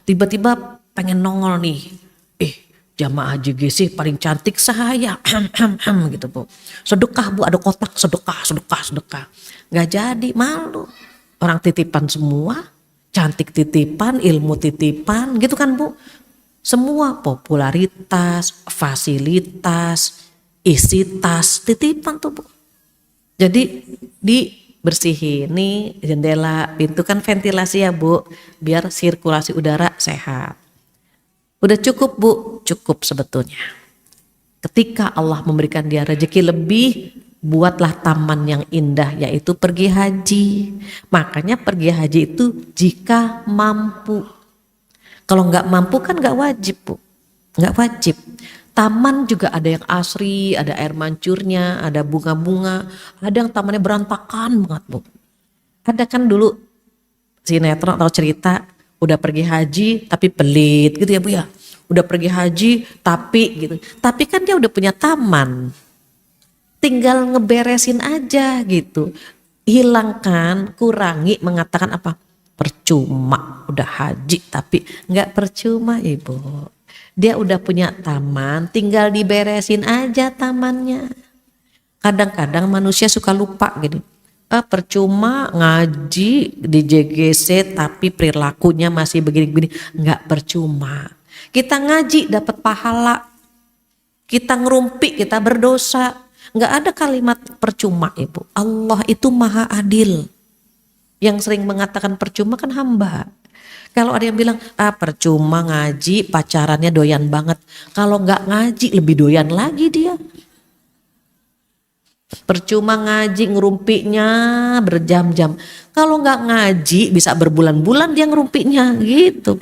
Tiba-tiba pengen nongol nih, jamaah JGC paling cantik saya, gitu Bu. Sedekah Bu, ada kotak sedekah. Nggak jadi, malu. Orang titipan semua. Cantik titipan, ilmu titipan gitu kan Bu. Semua popularitas, fasilitas, isi tas, titipan tuh Bu. Jadi dibersihin nih jendela, pintu kan ventilasi ya Bu, biar sirkulasi udara sehat. Udah cukup Bu, cukup sebetulnya. Ketika Allah memberikan dia rezeki lebih, buatlah taman yang indah yaitu pergi haji. Makanya pergi haji itu jika mampu. Kalau nggak mampu kan nggak wajib Bu, nggak wajib. Taman juga ada yang asri, ada air mancurnya, ada bunga-bunga, ada yang tamannya berantakan banget Bu. Ada kan dulu sinetron atau cerita udah pergi haji tapi pelit gitu ya Bu ya. Udah pergi haji tapi gitu, tapi kan dia udah punya taman. Tinggal ngeberesin aja gitu. Hilangkan, kurangi, mengatakan apa? Percuma, udah haji tapi nggak percuma Ibu. Dia udah punya taman, tinggal diberesin aja tamannya. Kadang-kadang manusia suka lupa gini. Percuma ngaji di JGC tapi perilakunya masih begini-begini. Enggak percuma. Kita ngaji dapat pahala. Kita ngerumpi, kita berdosa. Enggak ada kalimat percuma, Ibu. Allah itu maha adil. Yang sering mengatakan percuma kan hamba. Kalau ada yang bilang, percuma ngaji, pacarannya doyan banget. Kalau nggak ngaji, lebih doyan lagi dia. Percuma ngaji, ngerumpinya berjam-jam. Kalau nggak ngaji, bisa berbulan-bulan dia ngerumpinya, gitu.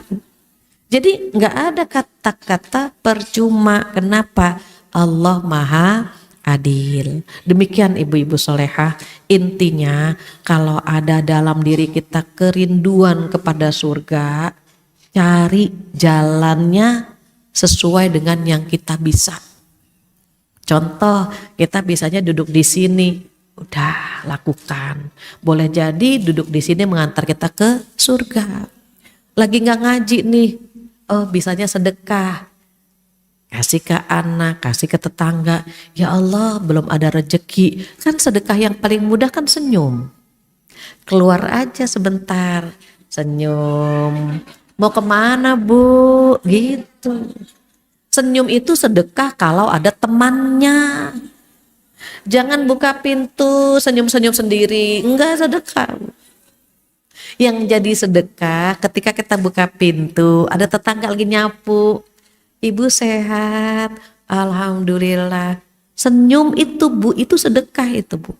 Jadi nggak ada kata-kata percuma. Kenapa? Allah maha adil. Demikian ibu-ibu solehah, intinya kalau ada dalam diri kita kerinduan kepada surga, cari jalannya sesuai dengan yang kita bisa. Contoh, kita bisanya duduk di sini, udah lakukan. Boleh jadi duduk di sini mengantar kita ke surga. Lagi nggak ngaji nih, bisanya sedekah. Kasih ke anak, kasih ke tetangga. Ya Allah, belum ada rejeki. Kan sedekah yang paling mudah kan senyum. Keluar aja sebentar, senyum. Mau kemana Bu? Gitu. Senyum itu sedekah kalau ada temannya. Jangan buka pintu senyum-senyum sendiri. Enggak sedekah. Yang jadi sedekah ketika kita buka pintu, ada tetangga lagi nyapu. Ibu sehat, alhamdulillah. Senyum itu Bu, itu sedekah itu Bu.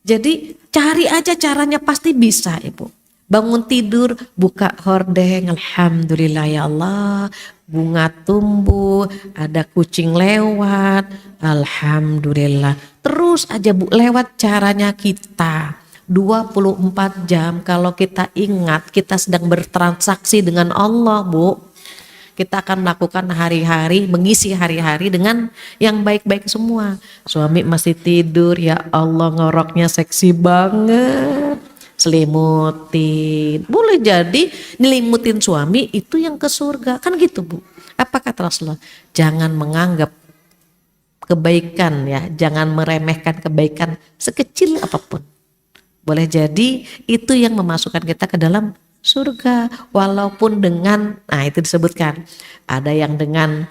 Jadi cari aja caranya, pasti bisa Ibu. Bangun tidur, buka hordeng, alhamdulillah ya Allah. Bunga tumbuh, ada kucing lewat, alhamdulillah. Terus aja Bu, lewat caranya kita. 24 jam kalau kita ingat kita sedang bertransaksi dengan Allah Bu. Kita akan melakukan hari-hari, mengisi hari-hari dengan yang baik-baik semua. Suami masih tidur, ya Allah ngoroknya seksi banget. Selimutin. Boleh jadi nyelimutin suami itu yang ke surga. Kan gitu Bu. Apa kata Rasulullah? Jangan menganggap kebaikan ya, jangan meremehkan kebaikan sekecil apapun. Boleh jadi itu yang memasukkan kita ke dalam surga, walaupun dengan, nah itu disebutkan, ada yang dengan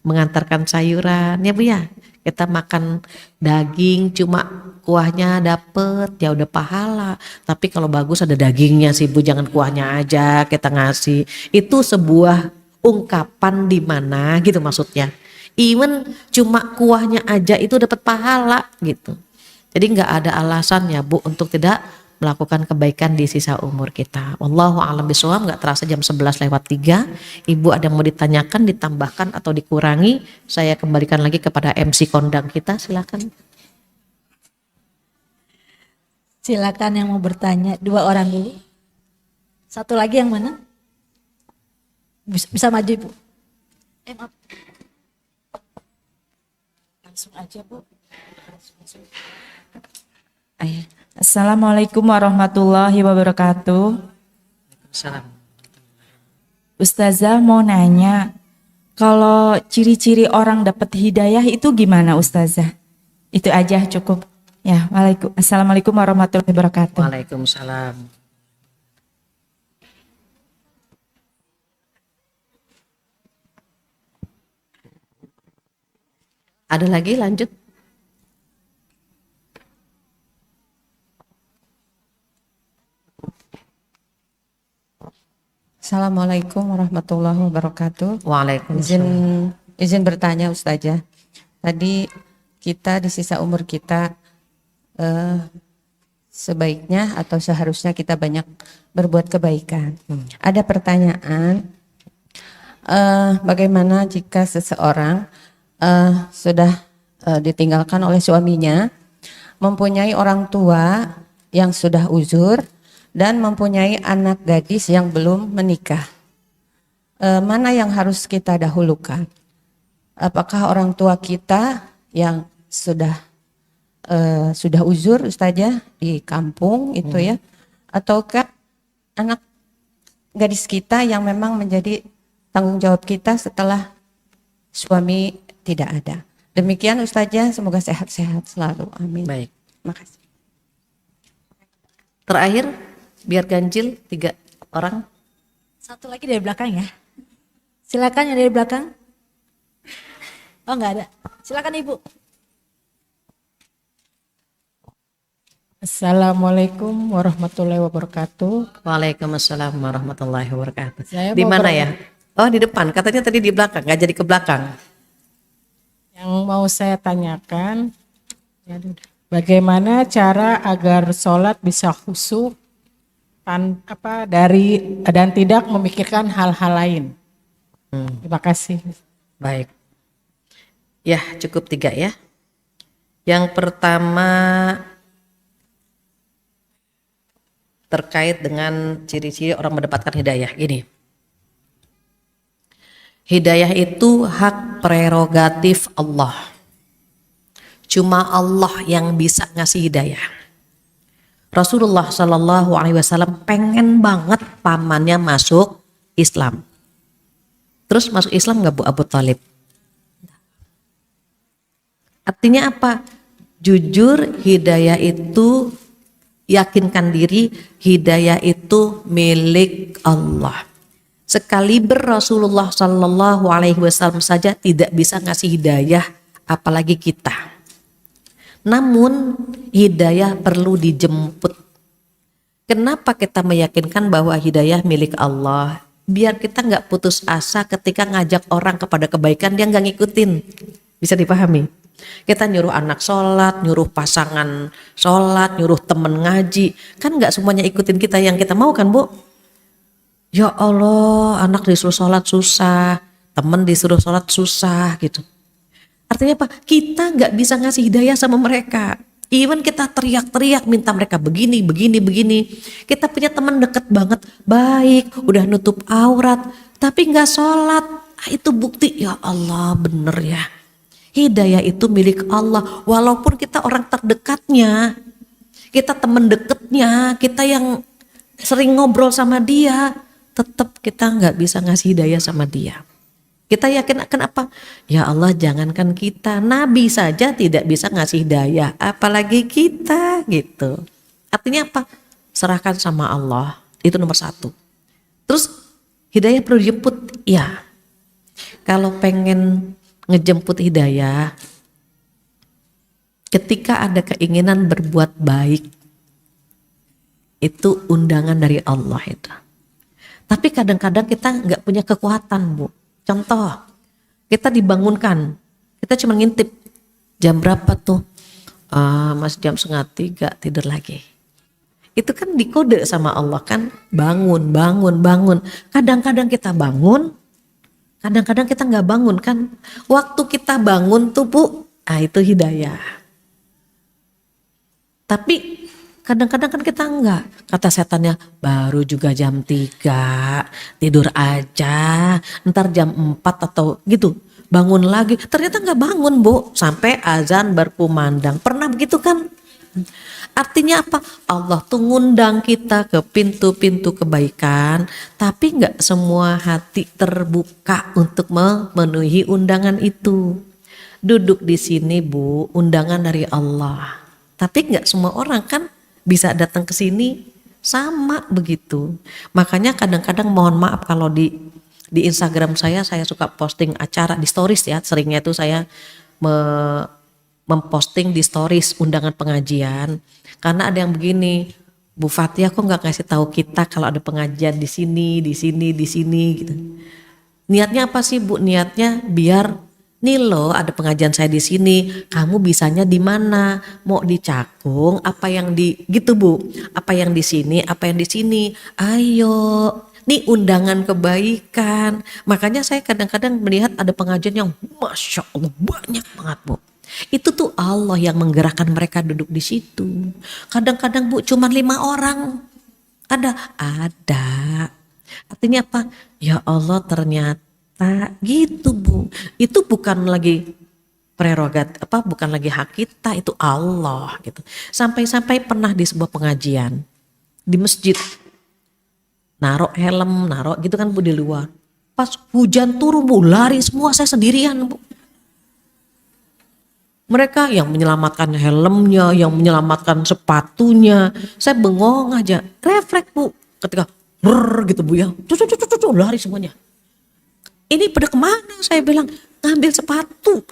mengantarkan sayuran ya Bu ya, kita makan daging cuma kuahnya dapet ya udah pahala, tapi kalau bagus ada dagingnya sih Bu, jangan kuahnya aja kita ngasih. Itu sebuah ungkapan di mana gitu maksudnya, even cuma kuahnya aja itu dapat pahala gitu. Jadi nggak ada alasan ya Bu untuk tidak melakukan kebaikan di sisa umur kita. Wallahu a'lam bishawab. Nggak terasa jam 11:03. Ibu ada mau ditanyakan, ditambahkan atau dikurangi? Saya kembalikan lagi kepada MC kondang kita, silakan. Silakan yang mau bertanya, 2 orang dulu. Satu lagi yang mana? Bisa maju Bu. Maaf. Langsung aja Bu. Langsung. Assalamualaikum warahmatullahi wabarakatuh. Salam. Ustazah mau nanya, kalau ciri-ciri orang dapat hidayah itu gimana Ustazah? Itu aja cukup. Ya, Assalamualaikum warahmatullahi wabarakatuh. Waalaikumsalam. Ada lagi lanjut? Assalamualaikum warahmatullahi wabarakatuh. Waalaikumsalam. Izin bertanya Ustazah. Tadi kita di sisa umur kita sebaiknya atau seharusnya kita banyak berbuat kebaikan. Ada pertanyaan, bagaimana jika seseorang sudah ditinggalkan oleh suaminya, mempunyai orang tua yang sudah uzur, dan mempunyai anak gadis yang belum menikah. Mana yang harus kita dahulukan? Apakah orang tua kita yang sudah uzur Ustazah di kampung itu ya, ataukah anak gadis kita yang memang menjadi tanggung jawab kita setelah suami tidak ada. Demikian Ustazah, semoga sehat-sehat selalu. Amin. Baik. Makasih. Terakhir, biar ganjil 3 orang. Satu lagi dari belakang ya. Silakan yang dari belakang. Oh enggak ada. Silakan Ibu. Assalamualaikum warahmatullahi wabarakatuh. Waalaikumsalam warahmatullahi wabarakatuh. Saya Di mau mana ya? Oh, di depan. Katanya tadi di belakang, nggak jadi ke belakang. Yang mau saya tanyakan, bagaimana cara agar sholat bisa khusyuk dan tidak memikirkan hal-hal lain. Terima kasih. Baik. Ya, cukup 3 ya. Yang pertama terkait dengan ciri-ciri orang mendapatkan hidayah. Gini. Hidayah itu hak prerogatif Allah. Cuma Allah yang bisa ngasih hidayah. Rasulullah Shallallahu Alaihi Wasallam pengen banget pamannya masuk Islam. Terus masuk Islam nggak Bu Abu Thalib? Artinya apa? Jujur, hidayah itu, yakinkan diri, hidayah itu milik Allah. Sekaliber Rasulullah Shallallahu Alaihi Wasallam saja tidak bisa ngasih hidayah, apalagi kita. Namun hidayah perlu dijemput. Kenapa kita meyakinkan bahwa hidayah milik Allah? Biar kita nggak putus asa ketika ngajak orang kepada kebaikan dia nggak ngikutin. Bisa dipahami? Kita nyuruh anak sholat, nyuruh pasangan sholat, nyuruh temen ngaji. Kan nggak semuanya ikutin kita yang kita mau kan Bu? Ya Allah, anak disuruh sholat susah, temen disuruh sholat susah gitu. Artinya apa? Kita nggak bisa ngasih hidayah sama mereka. Even kita teriak-teriak minta mereka begini. Kita punya teman deket banget, baik, udah nutup aurat, tapi nggak sholat. Itu bukti, ya Allah bener ya. Hidayah itu milik Allah. Walaupun kita orang terdekatnya, kita teman deketnya, kita yang sering ngobrol sama dia, tetap kita nggak bisa ngasih hidayah sama dia. Kita yakin akan apa? Ya Allah, jangankan kita, Nabi saja tidak bisa ngasih hidayah, apalagi kita gitu. Artinya apa? Serahkan sama Allah, itu nomor 1. Terus hidayah perlu dijemput, ya. Kalau pengen ngejemput hidayah, ketika ada keinginan berbuat baik, itu undangan dari Allah itu. Tapi kadang-kadang kita nggak punya kekuatan Bu. Contoh, kita dibangunkan, kita cuma ngintip jam berapa tuh, Mas jam 2:30 tidur lagi. Itu kan dikode sama Allah kan, bangun. Kadang-kadang kita bangun, kadang-kadang kita nggak bangun kan. Waktu kita bangun tuh Bu, itu hidayah. Tapi kadang-kadang kan kita enggak. Kata setannya, baru juga jam 3, tidur aja, ntar jam 4 atau gitu, bangun lagi. Ternyata enggak bangun Bu, sampai azan berkumandang. Pernah begitu kan? Artinya apa? Allah tuh ngundang kita ke pintu-pintu kebaikan, tapi enggak semua hati terbuka untuk memenuhi undangan itu. Duduk di sini Bu, undangan dari Allah. Tapi enggak semua orang kan bisa datang ke sini sama begitu. Makanya kadang-kadang mohon maaf kalau di Instagram saya suka posting acara di stories ya. Seringnya itu saya memposting di stories undangan pengajian. Karena ada yang begini, Bu Fathia kok nggak ngasih tahu kita kalau ada pengajian di sini gitu. Niatnya apa sih Bu? Niatnya biar nih loh ada pengajian saya di sini, kamu bisanya di mana? Mau di Cakung apa yang di gitu Bu? Apa yang di sini, apa yang di sini? Ayo, nih undangan kebaikan. Makanya saya kadang-kadang melihat ada pengajian yang Masya Allah banyak banget Bu. Itu tuh Allah yang menggerakkan mereka duduk di situ. Kadang-kadang Bu cuma 5 orang. Ada. Artinya apa? Ya Allah ternyata gitu Bu, itu bukan lagi prerogatif bukan lagi hak kita, itu Allah gitu. Sampai-sampai pernah di sebuah pengajian di masjid, naruh helm, naruh gitu kan Bu di luar. Pas hujan turun Bu, lari semua, saya sendirian Bu. Mereka yang menyelamatkan helmnya, yang menyelamatkan sepatunya. Saya bengong aja, refleks Bu. Ketika brrr gitu Bu ya, lari semuanya. Ini pada kemana? Saya bilang, ngambil sepatu.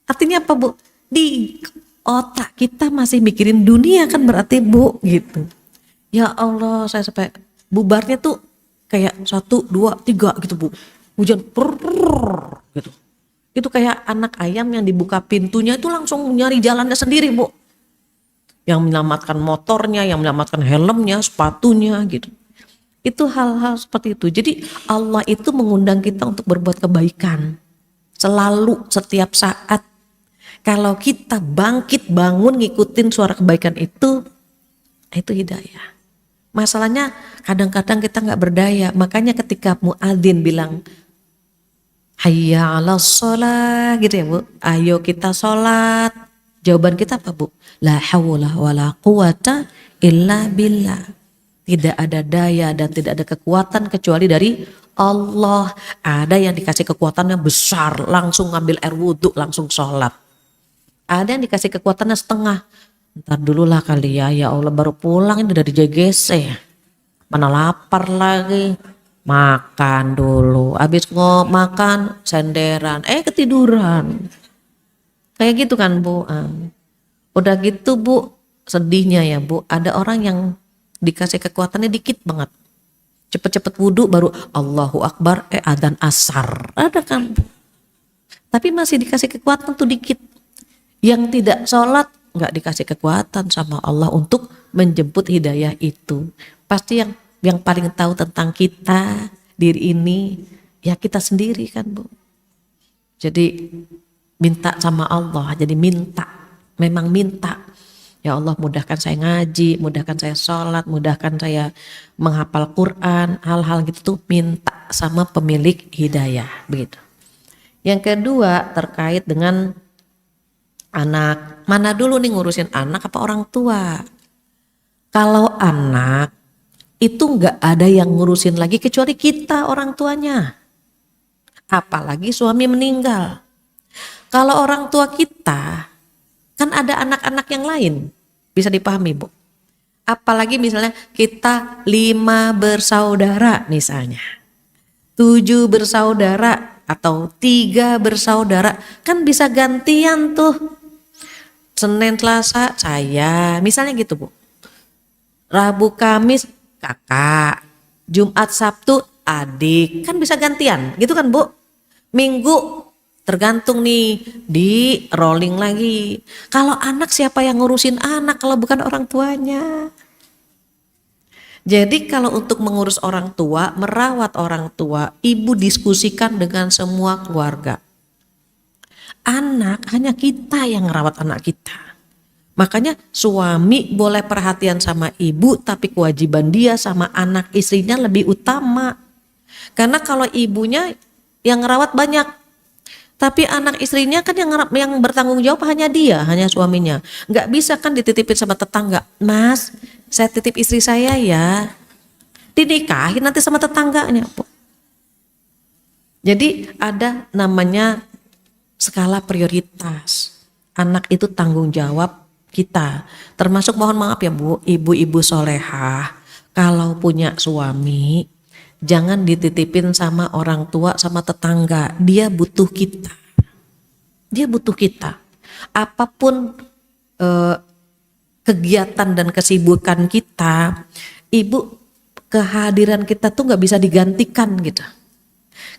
Artinya apa Bu? Di otak kita masih mikirin dunia kan berarti Bu gitu. Ya Allah, saya sampai bubarnya tuh kayak 1, 2, 3 gitu Bu. Hujan brrr gitu. Itu kayak anak ayam yang dibuka pintunya itu langsung nyari jalannya sendiri Bu. Yang menyelamatkan motornya, yang menyelamatkan helmnya, sepatunya gitu. Itu hal-hal seperti itu. Jadi Allah itu mengundang kita untuk berbuat kebaikan. Selalu, setiap saat. Kalau kita bangkit, bangun, ngikutin suara kebaikan itu hidayah. Masalahnya kadang-kadang kita nggak berdaya. Makanya ketika muadzin bilang, hayya 'alas shalah gitu ya Bu. Ayo kita sholat. Jawaban kita apa Bu? La haula wala quwata illa billah. Tidak ada daya dan tidak ada kekuatan kecuali dari Allah. Ada yang dikasih kekuatannya besar, langsung ngambil air wudhu, langsung sholat. Ada yang dikasih kekuatannya setengah. Ntar dulu lah kali ya Allah baru pulang ini dari JGC. Mana lapar lagi. Makan dulu, habis makan senderan, ketiduran. Kayak gitu kan Bu. Udah gitu Bu, sedihnya ya Bu, ada orang yang dikasih kekuatannya dikit banget. Cepet-cepet wudhu baru Allahu Akbar, adzan asar. Ada kan Bu. Tapi masih dikasih kekuatan tuh dikit. Yang tidak sholat nggak dikasih kekuatan sama Allah untuk menjemput hidayah itu. Pasti yang paling tahu tentang kita, diri ini, ya kita sendiri kan Bu. Jadi minta sama Allah, jadi memang minta. Ya Allah mudahkan saya ngaji, mudahkan saya sholat, mudahkan saya menghafal Quran, hal-hal gitu tuh minta sama pemilik hidayah begitu. Yang kedua terkait dengan anak, mana dulu nih ngurusin anak apa orang tua? Kalau anak itu nggak ada yang ngurusin lagi kecuali kita orang tuanya. Apalagi suami meninggal. Kalau orang tua kita kan ada anak-anak yang lain, bisa dipahami Bu. Apalagi misalnya kita 5 bersaudara misalnya, 7 bersaudara atau 3 bersaudara, kan bisa gantian tuh. Senin Selasa saya, misalnya gitu Bu. Rabu Kamis kakak, Jumat Sabtu adik, kan bisa gantian gitu kan Bu. Minggu tergantung nih, di rolling lagi. Kalau anak siapa yang ngurusin anak kalau bukan orang tuanya? Jadi kalau untuk mengurus orang tua, merawat orang tua, ibu diskusikan dengan semua keluarga. Anak hanya kita yang merawat anak kita. Makanya suami boleh perhatian sama ibu, tapi kewajiban dia sama anak istrinya lebih utama. Karena kalau ibunya yang ngerawat banyak, tapi anak istrinya kan yang bertanggung jawab hanya dia, hanya suaminya. Nggak bisa kan dititipin sama tetangga, Mas, saya titip istri saya ya, dinikahin nanti sama tetangganya. Jadi ada namanya skala prioritas. Anak itu tanggung jawab kita, termasuk mohon maaf ya Bu, ibu-ibu solehah, kalau punya suami jangan dititipin sama orang tua sama tetangga, dia butuh kita. Dia butuh kita. Apapun kegiatan dan kesibukan kita, ibu kehadiran kita tuh nggak bisa digantikan gitu.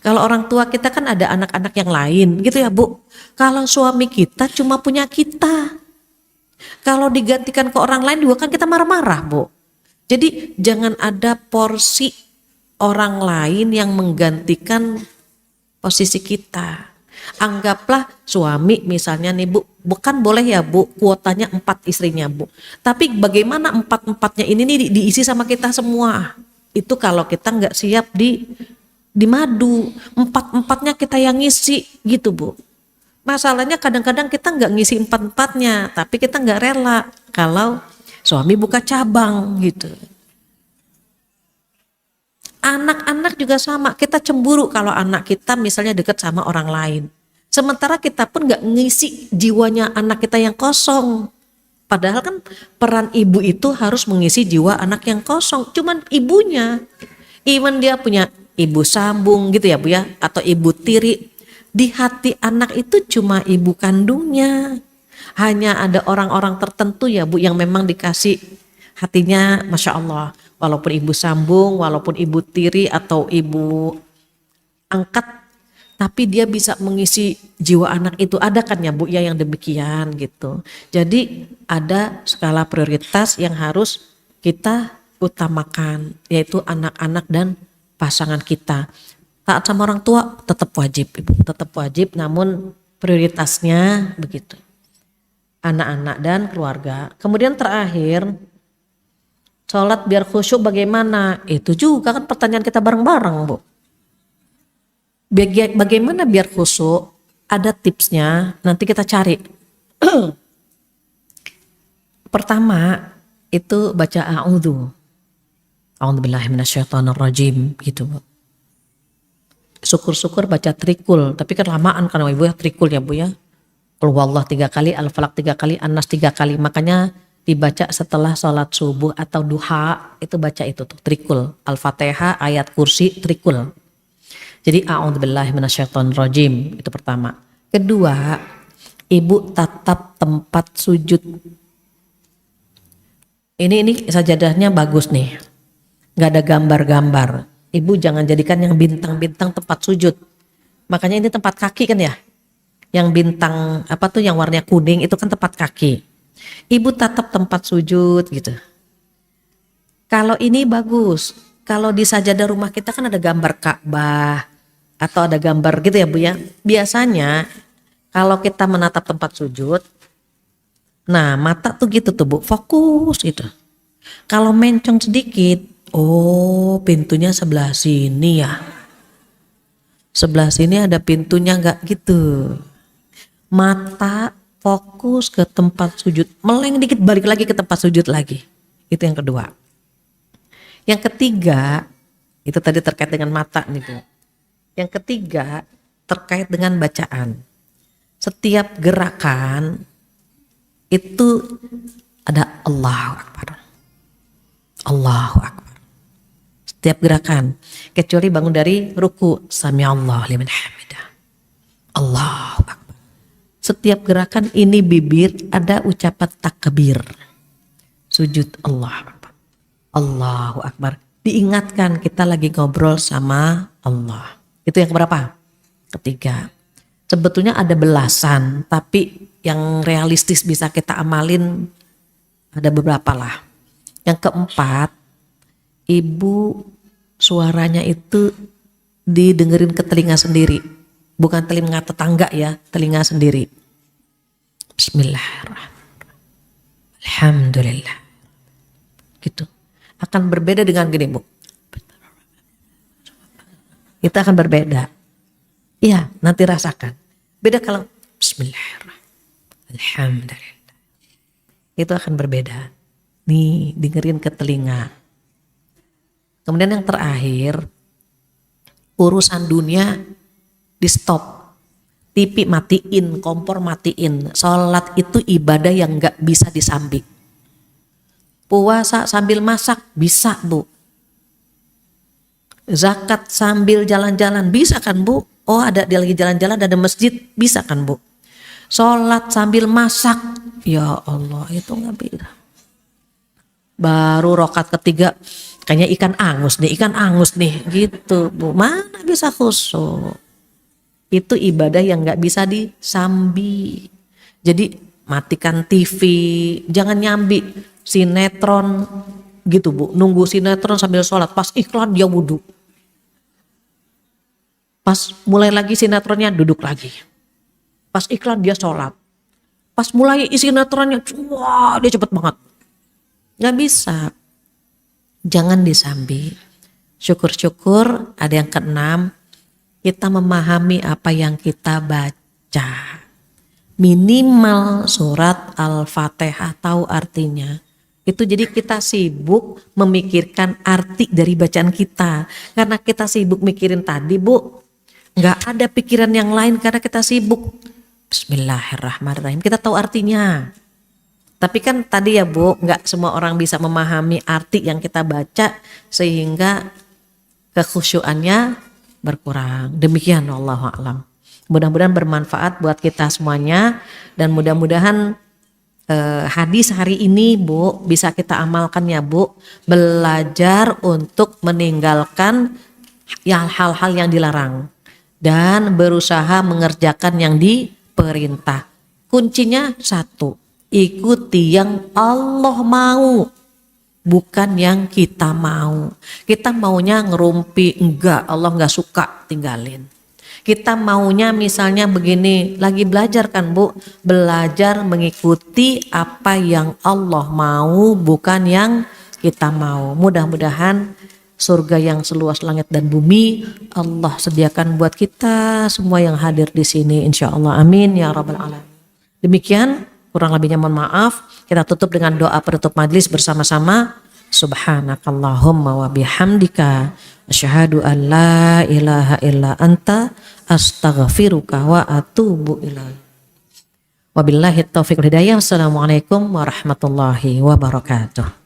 Kalau orang tua kita kan ada anak-anak yang lain gitu ya Bu. Kalau suami kita cuma punya kita. Kalau digantikan ke orang lain juga kan kita marah-marah Bu. Jadi jangan ada porsi orang lain yang menggantikan posisi kita. Anggaplah suami misalnya nih Bu, bukan boleh ya Bu kuotanya 4 istrinya Bu. Tapi bagaimana 4-4-nya ini nih diisi sama kita semua. Itu kalau kita nggak siap di madu, 4-4-nya kita yang ngisi gitu Bu. Masalahnya kadang-kadang kita nggak ngisi 4-4-nya, tapi kita nggak rela kalau suami buka cabang gitu. Anak-anak juga sama, kita cemburu kalau anak kita misalnya deket sama orang lain. Sementara kita pun gak ngisi jiwanya anak kita yang kosong. Padahal kan peran ibu itu harus mengisi jiwa anak yang kosong. Cuman ibunya, even dia punya ibu sambung gitu ya Bu ya, atau ibu tiri, di hati anak itu cuma ibu kandungnya. Hanya ada orang-orang tertentu ya Bu yang memang dikasih hatinya Masya Allah. Walaupun ibu sambung, walaupun ibu tiri atau ibu angkat, tapi dia bisa mengisi jiwa anak itu. Ada kan ya Bu ya yang demikian gitu. Jadi ada skala prioritas yang harus kita utamakan, yaitu anak-anak dan pasangan kita. Taat sama orang tua tetap wajib Ibu, tetap wajib, namun prioritasnya begitu. Anak-anak dan keluarga. Kemudian terakhir, sholat biar khusyuk bagaimana? Itu juga kan pertanyaan kita bareng-bareng Bu. Bagaimana biar khusyuk? Ada tipsnya, nanti kita cari. Pertama itu baca a'udzu. A'udzubillahi minasyaitonirrajim gitu Bu. Syukur-syukur baca trikul, tapi kan lamaan kan Ibu ya trikul ya Bu ya. Qul huwallahu 3 kali, Al-Falaq 3 kali, An-Nas 3 kali. Makanya dibaca setelah sholat subuh atau duha, itu baca itu tuh trikul. Al-Fatihah, ayat kursi, trikul. Jadi a'udzubillahi minasyaitonirrajim itu pertama. Kedua, Ibu tatap tempat sujud. Ini sajadahnya bagus nih. Nggak ada gambar-gambar. Ibu jangan jadikan yang bintang-bintang tempat sujud. Makanya ini tempat kaki kan ya. Yang bintang apa tuh yang warnanya kuning itu kan tempat kaki. Ibu tatap tempat sujud gitu. Kalau ini bagus. Kalau di sajadah rumah kita kan ada gambar Ka'bah atau ada gambar gitu ya Bu ya. Biasanya kalau kita menatap tempat sujud, nah mata tuh gitu tuh Bu, fokus gitu. Kalau mencong sedikit, oh pintunya sebelah sini ya. Sebelah sini ada pintunya enggak gitu. Mata fokus ke tempat sujud, meleng dikit balik lagi ke tempat sujud lagi. Itu yang kedua. Yang ketiga, itu tadi terkait dengan mata nih Bu. Yang ketiga terkait dengan bacaan. Setiap gerakan itu ada Allahu Akbar. Allahu Akbar. Setiap gerakan, kecuali bangun dari ruku, Sami'allahu liman hamidah. Allahu Akbar. Setiap gerakan ini bibir ada ucapan takbir. Sujud Allahu Akbar. Allahu Akbar. Diingatkan kita lagi ngobrol sama Allah. Itu yang keberapa? Ketiga. Sebetulnya ada belasan, tapi yang realistis bisa kita amalin ada beberapa lah. Yang keempat, Ibu suaranya itu didengerin ke telinga sendiri. Bukan telinga tetangga ya, telinga sendiri. Bismillahirrahmanirrahim. Alhamdulillah. Gitu. Akan berbeda dengan gini Bu. Itu akan berbeda. Iya, nanti rasakan. Beda kalau Bismillahirrahmanirrahim. Alhamdulillah. Itu akan berbeda. Nih, dengerin ke telinga. Kemudian yang terakhir, urusan dunia di stop. TV matiin, kompor matiin. Sholat itu ibadah yang gak bisa disambi. Puasa sambil masak bisa Bu. Zakat sambil jalan-jalan bisa kan Bu? Oh ada dia lagi jalan-jalan ada masjid bisa kan Bu? Sholat sambil masak, ya Allah itu gak bisa. Baru rokat ketiga kayaknya ikan angus nih gitu Bu. Mana bisa khusyuk? Itu ibadah yang gak bisa disambi. Jadi matikan TV, jangan nyambi sinetron gitu Bu. Nunggu sinetron sambil sholat, pas iklan dia wudhu. Pas mulai lagi sinetronnya duduk lagi. Pas iklan dia sholat. Pas mulai sinetronnya, wah dia cepet banget. Gak bisa. Jangan disambi. Syukur-syukur ada yang keenam, kita memahami apa yang kita baca. Minimal surat Al-Fatihah tahu artinya. Itu jadi kita sibuk memikirkan arti dari bacaan kita. Karena kita sibuk mikirin tadi, Bu, nggak ada pikiran yang lain karena kita sibuk. Bismillahirrahmanirrahim. Kita tahu artinya. Tapi kan tadi ya Bu, nggak semua orang bisa memahami arti yang kita baca sehingga kekhusyuannya berkurang. Demikian wallahu a'lam. Mudah-mudahan bermanfaat buat kita semuanya dan mudah-mudahan hadis hari ini Bu bisa kita amalkan ya Bu. Belajar untuk meninggalkan hal-hal yang dilarang dan berusaha mengerjakan yang diperintah. Kuncinya satu, ikuti yang Allah mau, bukan yang kita mau. Kita maunya ngerumpi, enggak, Allah enggak suka, tinggalin. Kita maunya misalnya begini, lagi belajar kan Bu, belajar mengikuti apa yang Allah mau, bukan yang kita mau. Mudah-mudahan surga yang seluas langit dan bumi Allah sediakan buat kita semua yang hadir di sini, insya Allah, amin ya rabbal alamin. Demikian, kurang lebihnya mohon maaf. Kita tutup dengan doa penutup majlis bersama-sama. Subhanakallahumma wa bihamdika asyhadu an la ilaha illa anta astaghfiruka wa atubu ilaik. Wabillahi taufiq wal hidayah. Wassalamualaikum warahmatullahi wabarakatuh.